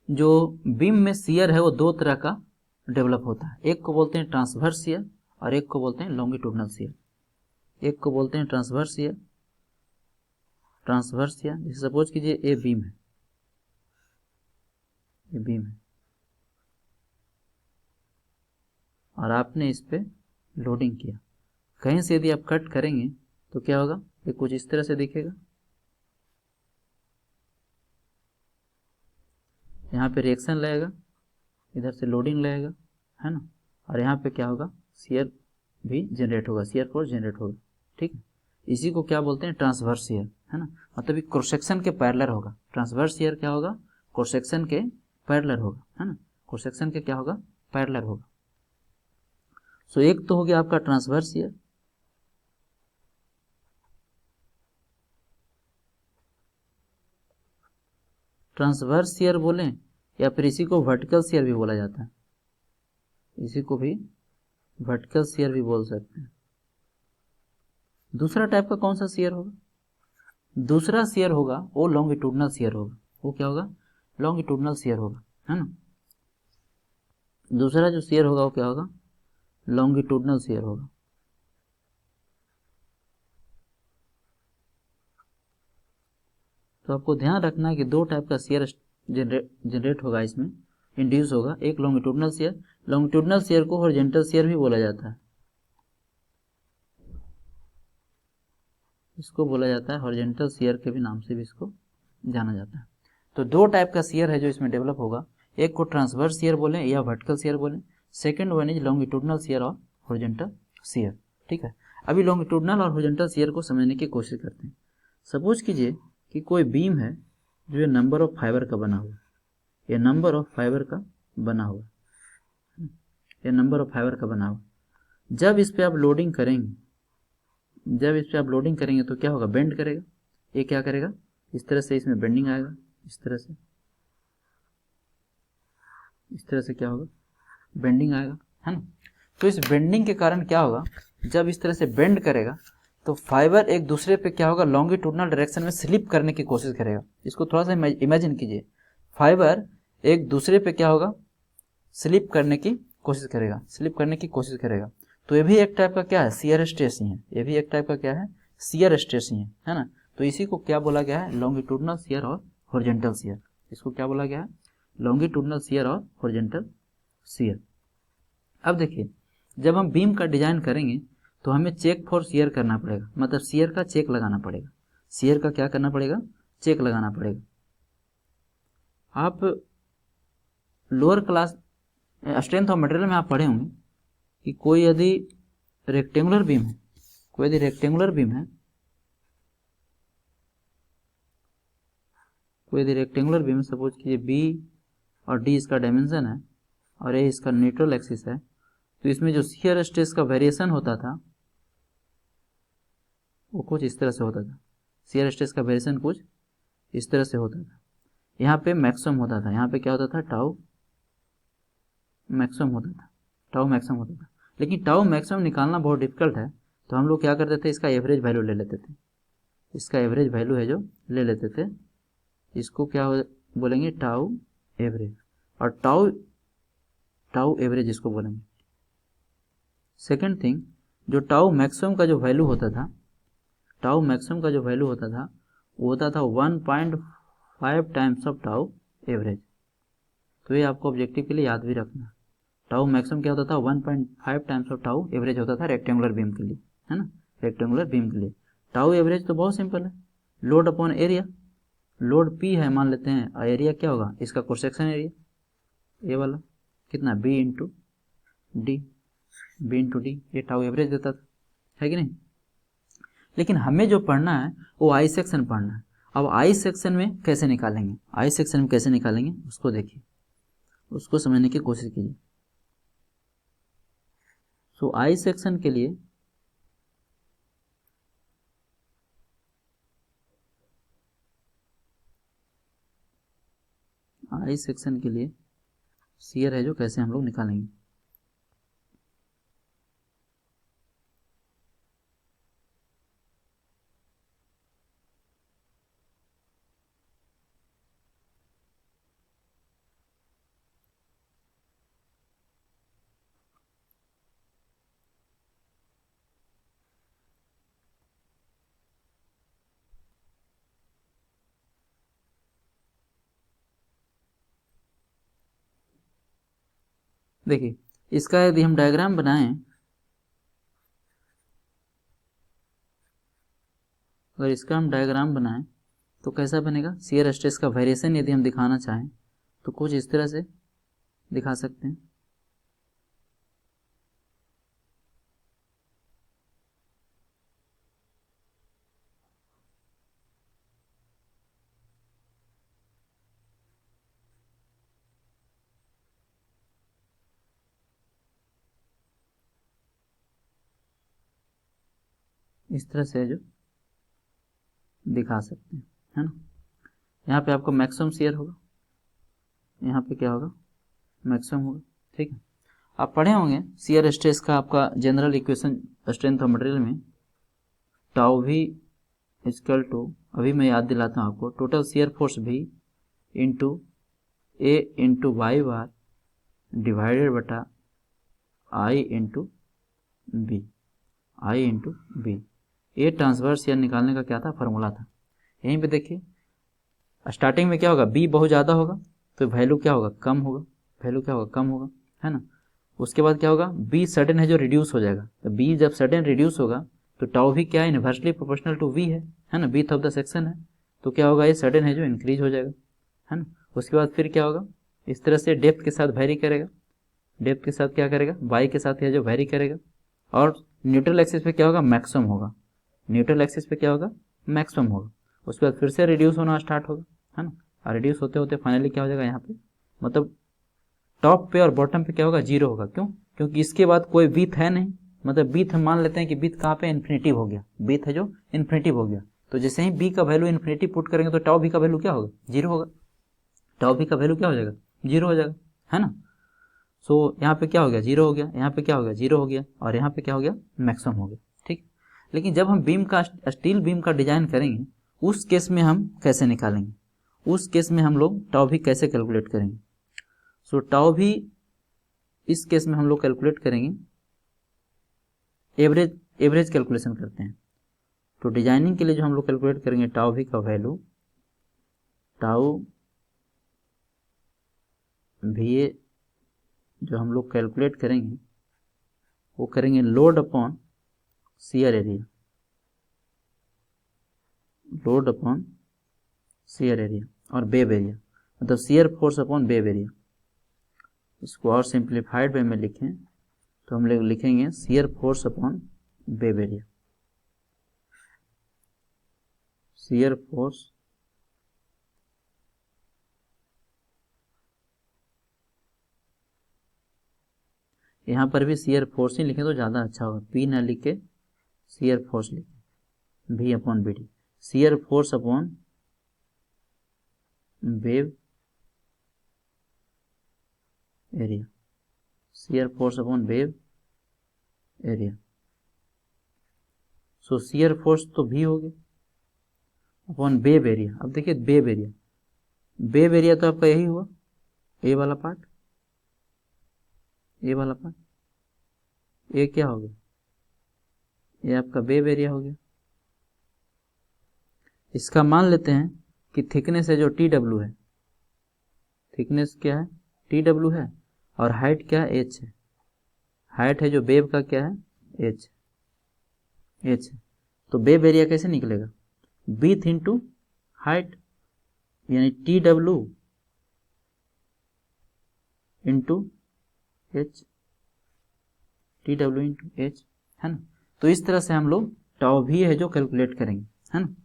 जो बीम में शियर है वो दो तरह का डेवलप होता है, एक को बोलते हैं ट्रांसवर्स शियर और एक को बोलते हैं लॉन्गिट्यूडनल शियर। एक को बोलते हैं ट्रांसवर्स शियर, ट्रांसवर्स शियर। जैसे सपोज कीजिए ये बीम है, ये बीम है और आपने इस पे लोडिंग किया। कहीं से यदि आप कट करेंगे तो क्या होगा, ये कुछ इस तरह से दिखेगा। यहाँ पे रिएक्शन लगेगा, इधर से लोडिंग लगेगा, है ना, और यहाँ पे क्या होगा, शियर भी जनरेट होगा, शियर फोर्स जनरेट होगा। ठीक है, इसी को क्या बोलते हैं, ट्रांसवर्स शियर, है ना। मतलब क्रॉस सेक्शन के पैरेलल होगा। ट्रांसवर्स शियर क्या होगा, क्रॉस सेक्शन के पैरेलल होगा, है ना, क्रॉस सेक्शन के क्या होगा, पैरेलल होगा। सो एक तो हो गया आपका ट्रांसवर्स शियर। ट्रांसवर्स शियर बोलें या फिर इसी को वर्टिकल शियर भी बोला जाता है, इसी को भी वर्टिकल शियर भी बोल सकते हैं। दूसरा टाइप का कौन सा शियर होगा, दूसरा शियर होगा वो लॉन्गिट्यूडनल शियर होगा। वो क्या होगा, लॉन्गिट्यूडनल शियर होगा, है ना। दूसरा जो शियर होगा वो क्या होगा, लॉन्गिट्यूडनल शियर होगा। तो आपको ध्यान रखना है कि दो टाइप का शियर जनरेट होगा, इसमें इंड्यूस होगा। एक लॉन्गिट्यूडनल शियर, लॉन्गिट्यूडनल शियर को हॉरिजॉन्टल शियर भी बोला जाता है, इसको बोला जाता है हॉरिजॉन्टल शियर के भी नाम से भी इसको जाना जाता है। तो दो टाइप का शियर है जो इसमें डेवलप होगा, एक को ट्रांसवर्स शियर बोलें या वर्टिकल शियर बोलें, second one is longitudinal shear और हॉरिजॉन्टल शियर। ठीक है, अभी लॉन्गिट्यूडनल और हॉरिजॉन्टल शियर को समझने की कोशिश करते हैं। सपोज कीजिए कि कोई बीम है जो ये नंबर ऑफ फाइबर का बना हुआ, ये नंबर ऑफ फाइबर का बना हुआ, ये नंबर ऑफ फाइबर का बना हुआ। जब इस पे आप लोडिंग करेंगे, जब इस पे आप लोडिंग करेंगे तो क्या होगा, बेंड करेगा। ये क्या करेगा, इस तरह से इसमें बेंडिंग आएगा, इस तरह से, इस तरह से क्या होगा, बेंडिंग आएगा, है ना। तो इस बेंडिंग के कारण क्या होगा, जब इस तरह से बेंड करेगा तो फाइबर एक दूसरे पे क्या होगा, लॉन्गिट्यूडनल डायरेक्शन में स्लिप करने की कोशिश करेगा। इसको थोड़ा सा इमेजिन कीजिए, फाइबर एक दूसरे पे क्या होगा, स्लिप करने की कोशिश करेगा, स्लिप करने की कोशिश करेगा। तो ये भी एक टाइप का क्या है, शियर स्ट्रेस ही है, ये भी एक टाइप का क्या है, शियर स्ट्रेस ही है ना। तो इसी को क्या बोला गया है, लॉन्गिट्यूडनल शियर और हॉरिजॉन्टल शियर। इसको क्या बोला गया है, लॉन्गिट्यूडनल शियर और हॉरिजॉन्टल शियर। अब देखिए, जब हम बीम का डिजाइन करेंगे तो हमें चेक फॉर शियर करना पड़ेगा, मतलब शियर का चेक लगाना पड़ेगा। शियर का क्या करना पड़ेगा, चेक लगाना पड़ेगा। आप lower class strength of material में आप पढ़े होंगे कि कोई यदि रेक्टेंगुलर बीम है, कोई यदि रेक्टेंगुलर बीम है, कोई यदि रेक्टेंगुलर बीम है, सपोज कीजिए बी और डी इसका डायमेंशन है और ये इसका न्यूट्रल एक्सिस है, तो इसमें जो शियर स्ट्रेस का वेरिएशन होता था वो कुछ इस तरह से होता था। शियर स्ट्रेस का वेरिएशन कुछ इस तरह से होता था। यहाँ पे मैक्सिमम होता था, यहाँ पे क्या होता था, टाउ मैक्सिमम होता था, टाउ मैक्सिमम होता था। लेकिन टाउ मैक्सिमम निकालना बहुत डिफिकल्ट है, तो हम लोग क्या करते थे, इसका एवरेज वैल्यू ले लेते थे। इसका एवरेज वैल्यू है जो ले लेते थे, इसको क्या बोलेंगे, टाउ एवरेज, और टाउ टाउ एवरेज इसको बोलेंगे। सेकेंड थिंग, जो टाउ मैक्सिमम का जो वैल्यू होता था, टाउ मैक्सिमम का जो वैल्यू होता था वो होता था 1.5 टाइम्स ऑफ टाउ एवरेज। तो ये आपको ऑब्जेक्टिव के लिए याद भी रखना। टाउ मैक्सिमम क्या होता था, 1.5 टाइम्स ऑफ टाउ एवरेज होता था रेक्टेंगुलर बीम के लिए, है ना, रेक्टेंगुलर बीम के लिए। टाउ एवरेज तो बहुत सिंपल है, load upon area. Load P है मान लेते हैं, और एरिया क्या होगा, इसका क्रॉस सेक्शन एरिया, ये वाला कितना, B into D, B into D, ये टाउ एवरेज देता था, है कि नहीं। लेकिन हमें जो पढ़ना है वो आई सेक्शन पढ़ना है। अब आई सेक्शन में कैसे निकालेंगे, आई सेक्शन में कैसे निकालेंगे उसको देखिए, उसको समझने की कोशिश कीजिए। सो आई सेक्शन के लिए आई सेक्शन के लिए शियर है जो कैसे हम लोग निकालेंगे। देखिए इसका यदि हम डायग्राम बनाएं, अगर इसका हम डायग्राम बनाएं तो कैसा बनेगा, शियर स्ट्रेस का वेरिएशन यदि हम दिखाना चाहें तो कुछ इस तरह से दिखा सकते हैं। इस तरह से जो दिखा सकते हैं, है ना। यहाँ पे आपको मैक्सिमम शियर होगा, यहाँ पे क्या होगा, मैक्सिमम होगा, ठीक है। आप पढ़े होंगे शियर स्ट्रेस का आपका general equation strength of material में टाउ भी इक्वल टू, अभी मैं याद दिलाता हूँ आपको, टोटल शियर फोर्स भी इंटू ए इंटू वाई बार डिवाइडेड बटा आई इंटू बी, आई इंटू बी। ए ट्रांसवर्स शियर निकालने का क्या था, फार्मूला था। यहीं पे देखिए स्टार्टिंग में क्या होगा, बी बहुत ज़्यादा होगा तो वैल्यू क्या होगा, कम होगा, वैल्यू क्या होगा, कम होगा, है ना। उसके बाद क्या होगा, बी सडन है जो रिड्यूस हो जाएगा, तो बी जब सडन रिड्यूस होगा तो टाउ भी क्या है, इन्वर्सली प्रोपोर्शनल टू वी है ना, बीथ ऑफ द सेक्शन है, तो क्या होगा, ये सडन है जो इंक्रीज हो जाएगा, है ना। उसके बाद फिर क्या होगा, इस तरह से डेप्थ के साथ वेरी करेगा, डेप्थ के साथ क्या करेगा, वाई के साथ यह जो वेरी करेगा, और न्यूट्रल एक्सिस पे क्या होगा, मैक्सिमम होगा, न्यूट्रल एक्सिस पे क्या होगा, मैक्सिमम होगा। उसके बाद फिर से रिड्यूस होना स्टार्ट होगा, है ना, और रिड्यूस होते होते फाइनली क्या हो जाएगा, यहाँ पे मतलब टॉप पे और बॉटम पे क्या होगा, जीरो होगा। क्यों, क्योंकि इसके बाद कोई बीथ है नहीं, मतलब बीथ हम मान लेते हैं कि बीथ कहाँ पे, इन्फिनिटिव हो गया, बीथ है जो इन्फिनिटिव हो गया, तो जैसे ही बी का वैल्यू इन्फिनिटिव पुट करेंगे तो टाउ बी का वैल्यू क्या होगा, जीरो होगा, टाउ बी का वैल्यू क्या हो जाएगा, जीरो हो जाएगा, है ना। सो यहाँ पे क्या हो गया, जीरो हो गया, यहाँ पे क्या हो गया, जीरो हो गया, और यहाँ पे क्या हो गया, मैक्सिमम हो गया, ठीक। लेकिन जब हम बीम का, स्टील बीम का डिजाइन करेंगे, उस केस में हम कैसे निकालेंगे, उस केस में हम लोग टाउ भी कैसे कैलकुलेट करेंगे। सो टाउ भी इस केस में हम लोग कैलकुलेट करेंगे, एवरेज कैलकुलेशन करते हैं। तो डिजाइनिंग के लिए जो हम लोग कैलकुलेट करेंगे टाउ भी का वैल्यू, टाउ भी जो हम लोग कैलकुलेट करेंगे वो करेंगे load upon shear area, load upon shear area और वेव एरिया, मतलब shear force upon web area. इसको और सिंप्लीफाइड वे में लिखें तो हम लोग लिखेंगे shear force upon web area, shear force यहाँ पर भी शियर फोर्स ही लिखें तो ज़्यादा अच्छा होगा, पी ना लिख के शियर फोर्स लिखें, V upon b d, shear force upon web area, shear force upon web area. So shear force तो भी हो गया अपॉन वेव एरिया। अब देखिए वेव एरिया, वेव एरिया तो आपका यही हुआ, ए वाला पार्ट, ए वाला पार्ट, ये क्या हो गया, ये आपका वेव एरिया हो गया। इसका मान लेते हैं कि थिकनेस है जो टी डब्ल्यू है, थिकनेस क्या है, टी डब्ल्यू है, और हाइट क्या है, एच है, हाइट है जो वेव का क्या है, एच, एच है। तो वेव एरिया कैसे निकलेगा, बीथ इंटू हाइट, यानी T W into H, T W into H, है ना। तो इस तरह से हम लोग टाउ भी है जो कैलकुलेट करेंगे, है ना।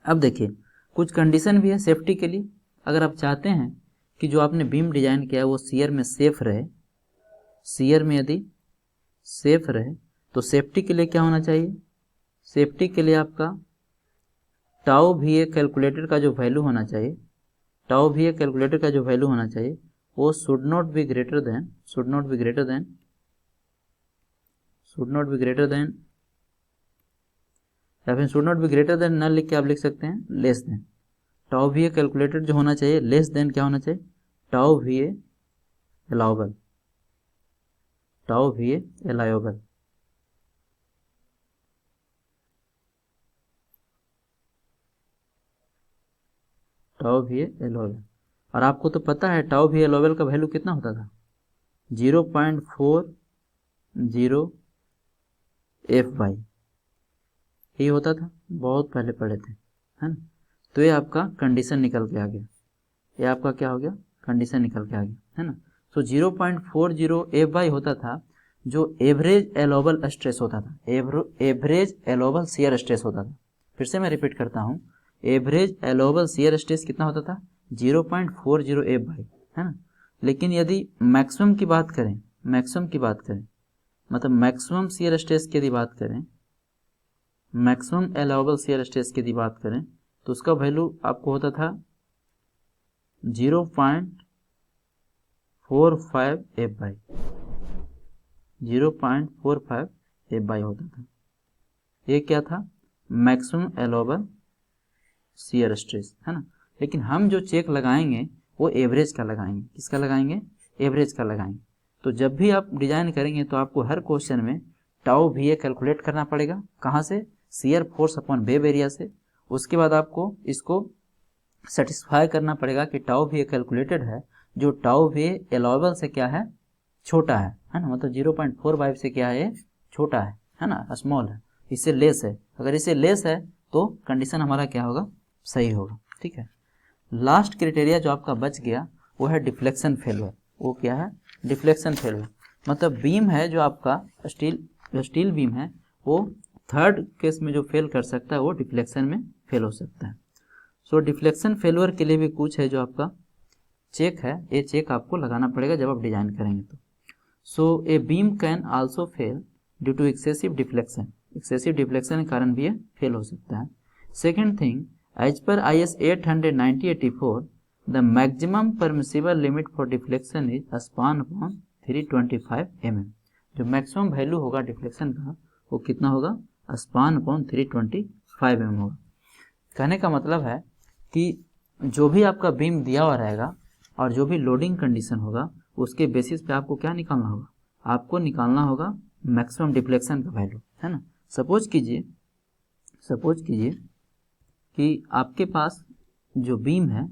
अब देखिए कुछ कंडीशन भी है सेफ्टी के लिए, अगर आप चाहते हैं कि जो आपने बीम डिजाइन किया है वो शियर में सेफ रहे, शियर में यदि सेफ रहे तो सेफ्टी के लिए क्या होना चाहिए, सेफ्टी के लिए आपका टाउ भी ए कैलकुलेटर का जो वैल्यू होना चाहिए, टाउ भी ए कैलकुलेटर का जो वैल्यू होना चाहिए वो should not be greater than, should not be greater than, should not be greater than, या फिर should not be greater than न लिख के आप लिख सकते हैं लेस देन। टाउ भी ए कैलकुलेटर जो होना चाहिए लेस देन क्या होना चाहिए, टाउ भी ए अलाउबल, टाउ भी ए अलाउबल, टाउ भी ए अलाउबल। और आपको तो पता है टाउ भी अलाउबल का वैल्यू कितना होता था, 0.40 F/, ये होता था, बहुत पहले पढ़े थे, है ना। तो ये आपका कंडीशन निकल के आ गया, ये आपका क्या हो गया, कंडीशन निकल के आ गया, है ना। तो 0.40 F/, होता था जो एवरेज एलोबल स्ट्रेस होता था, एवरेज एलोबल शियर स्ट्रेस होता था। फिर से मैं रिपीट करता हूँ, एवरेज एलोबल शियर स्ट्रेस कितना होता था, 0.40 F/, है ना। लेकिन यदि मैक्सिमम की बात करें, मतलब मैक्सिमम शियर स्ट्रेस की यदि बात करें, मैक्सिमम एलाउबल शियर स्ट्रेस की यदि बात करें, तो उसका वैल्यू आपको होता था 0.45 F/, 0.45 F/, होता था। ये क्या था, मैक्सिमम एलाउबल शियर स्ट्रेस, है ना। लेकिन हम जो चेक लगाएंगे वो एवरेज का लगाएंगे, किसका लगाएंगे, एवरेज का लगाएंगे। तो जब भी आप डिजाइन करेंगे तो आपको हर क्वेश्चन में टाउ VA कैलकुलेट करना पड़ेगा, कहाँ से, shear force upon web area से। उसके बाद आपको इसको सेटिस्फाई करना पड़ेगा कि टाउ VA कैलकुलेटेड है, जो टाउ VA एलाउबल से क्या है, छोटा है ना, मतलब 0.45 से क्या है, छोटा है ना, स्मॉल है, इससे लेस है। अगर इससे लेस है तो कंडीशन हमारा क्या होगा, सही होगा, ठीक है। लास्ट क्राइटेरिया जो आपका बच गया वो है डिफ्लेक्शन फेलर। वो क्या है, डिफ्लेक्शन फेलर, मतलब बीम है जो आपका स्टील बीम है, वो थर्ड केस में जो फेल कर सकता है वो डिफ्लेक्शन में फेल हो सकता है। सो डिफ्लेक्शन फेलर के लिए भी कुछ है जो आपका चेक है, ये चेक आपको लगाना पड़ेगा जब आप डिजाइन करेंगे तो। So a beam can also fail due to excessive deflection, excessive deflection के कारण भी ये फेल हो सकता है। Second thing, as per IS 800-90-84 the maximum permissible limit for deflection is span upon 325 mm। जो मैक्सिमम वैल्यू होगा डिफ्लेक्शन का वो कितना होगा, स्पान अपॉन 325 mm होगा। कहने का मतलब है कि जो भी आपका बीम दिया हुआ रहेगा और जो भी लोडिंग कंडीशन होगा उसके बेसिस पे आपको क्या निकालना होगा, आपको निकालना होगा मैक्सिमम डिफ्लेक्शन का वैल्यू, है ना। सपोज कीजिए कि आपके पास जो बीम है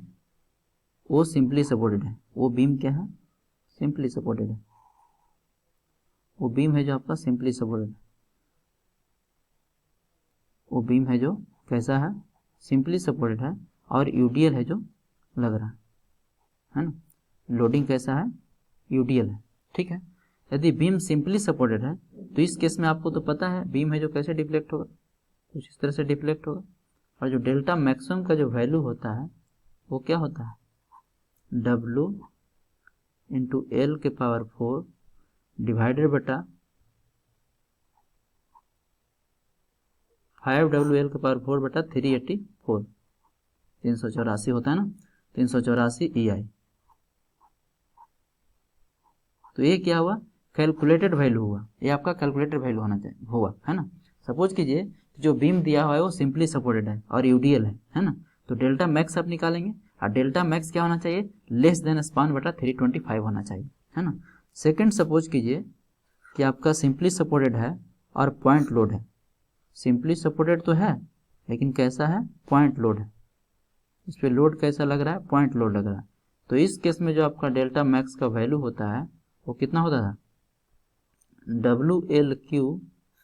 वो सिंपली सपोर्टेड है, वो बीम क्या है, सिंपली सपोर्टेड है, वो बीम है जो आपका सिंपली सपोर्टेड है, वो बीम है जो कैसा है, सिंपली सपोर्टेड है, और यूडीएल है जो लग रहा है ना, लोडिंग कैसा है, यूडीएल है, ठीक है। यदि बीम सिंपली सपोर्टेड है तो इस केस में आपको तो पता है बीम है जो कैसे डिफ्लेक्ट होगा, कुछ इस तरह से डिफ्लेक्ट होगा, और जो डेल्टा मैक्सिमम का जो वैल्यू होता है वो क्या होता है, W इंटू L के पावर 4 डिवाइडेड बटा 5WL के पावर 4 बटा 384, 384 होता है ना, 384 EI। तो ये क्या हुआ, कैलकुलेटेड वैल्यू हुआ, ये आपका कैलकुलेटेड वैल्यू होना चाहिए होगा, है ना। सपोज कीजिए जो बीम दिया हुआ है वो सिंपली सपोर्टेड है और यूडीएल है ना, तो डेल्टा मैक्स आप निकालेंगे, और डेल्टा मैक्स क्या होना चाहिए, लेस देन स्पान बटा 325 होना चाहिए, है ना। सेकंड, सपोज कीजिए कि आपका सिंपली सपोर्टेड है और पॉइंट लोड है, सिंपली सपोर्टेड तो है लेकिन कैसा है, पॉइंट लोड है, इस पर लोड कैसा लग रहा है, पॉइंट लोड लग रहा है। तो इस केस में जो आपका डेल्टा मैक्स का वैल्यू होता है वो कितना होता था, WL³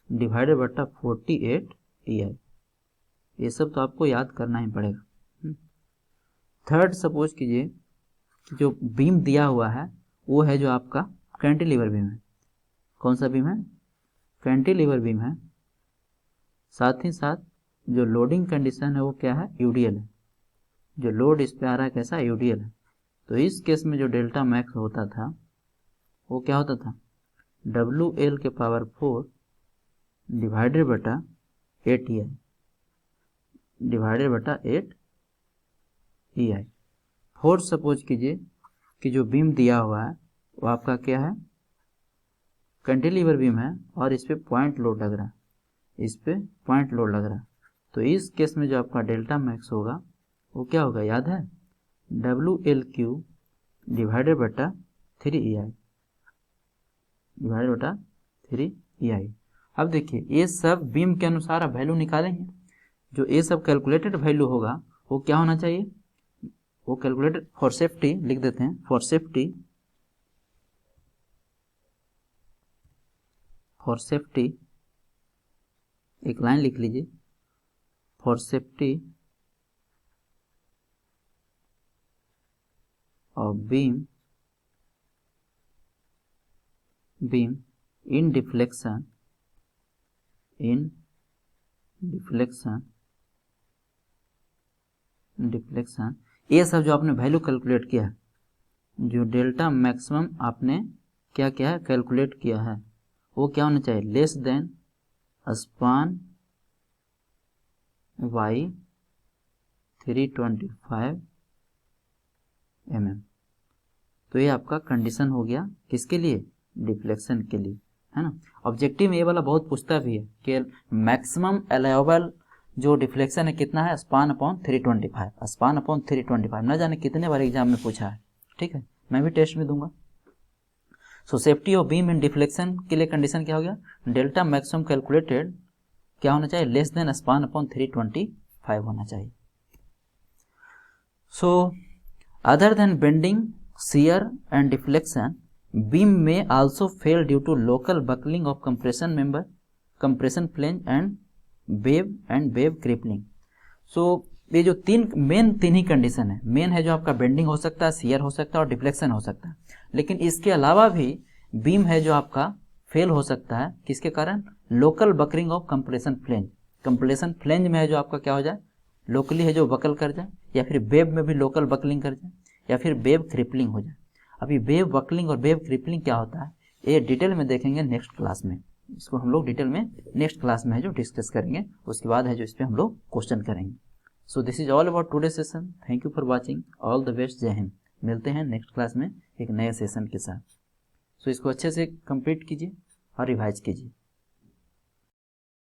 डिवाइडेड बटा 48 EI। ये सब तो आपको याद करना ही पड़ेगा। थर्ड, सपोज कीजिए कि जो बीम दिया हुआ है वो है जो आपका कैंटिलीवर बीम है, कौन सा बीम है, कैंटिलीवर बीम है, साथ ही साथ जो लोडिंग कंडीशन है वो क्या है, यूडीएल है, जो लोड इस पे आ रहा है कैसा, यूडीएल है। तो इस केस में जो डेल्टा मैक्स होता था वो क्या होता था, WL के पावर 4 डिवाइडेड बटा 8 EI, डिवाइडेड बटा 8 EI। फोर्थ, सपोज कीजिए कि जो बीम दिया हुआ है वो आपका क्या है, कैंटिलीवर बीम है और इस पे पॉइंट लोड लग रहा है, इस पे पॉइंट लोड लग रहा है। तो इस केस में जो आपका डेल्टा मैक्स होगा वो क्या होगा, याद है, WL³ डिवाइडेड बटा 3 EI, डिवाइडेड बटा 3 EI। अब देखिए ये सब बीम के अनुसार आप वैल्यू निकालेंगे, जो ये सब कैलकुलेटेड वैल्यू होगा वो क्या होना चाहिए, वो कैलकुलेटेड, फॉर सेफ्टी लिख देते हैं, फॉर सेफ्टी फॉर सेफ्टी, एक लाइन लिख लीजिए, for safety of beam in deflection ये सब जो आपने वैल्यू कैलकुलेट किया है, जो डेल्टा मैक्सिमम आपने क्या किया है, कैलकुलेट किया है, वो क्या होना चाहिए, less than span y 325 mm। तो ये आपका कंडीशन हो गया, किसके लिए, डिफ्लेक्शन के लिए, है ना। ऑब्जेक्टिव में ये वाला बहुत पूछता भी है कि मैक्सिमम अलाउबल जो डिफ्लेक्शन है कितना है, स्पान अपॉन 325, स्पान अपॉन 325, न जाने कितने बार एग्जाम में पूछा है, ठीक है, मैं भी टेस्ट में दूंगा। सो safety of beam in deflection के लिए कंडीशन क्या हो गया, डेल्टा मैक्सिमम कैलकुलेटेड क्या होना चाहिए, लेस देन स्पान अपॉन 325 होना चाहिए। So other than bending, shear and deflection, beam may also fail due to local buckling of compression member, compression flange and wave crippling। so ये जो तीन ही condition है, main है जो आपका बेंडिंग हो सकता है, shear हो सकता है और डिफ्लेक्शन हो सकता है, लेकिन इसके अलावा भी बीम है जो आपका फेल हो सकता है, किसके कारण, local buckling of compression flange, compression flange में है जो आपका क्या हो जाए, लोकली है जो बकल कर जाए, या फिर वेब में भी लोकल बकलिंग कर जाए, या फिर वेव क्रिपलिंग हो जाए। अभी वेव बकलिंग और वेव क्रिपलिंग क्या होता है ये डिटेल में देखेंगे नेक्स्ट क्लास में, इसको हम लोग डिटेल में नेक्स्ट क्लास में है जो डिस्कस करेंगे, उसके बाद है जो इस पर हम लोग क्वेश्चन करेंगे। So this is all about today session, thank you for watching, all the best, जय हिंद। मिलते हैं नेक्स्ट क्लास में एक नए सेशन के साथ। सो इसको अच्छे से कंप्लीट कीजिए और रिवाइज कीजिए।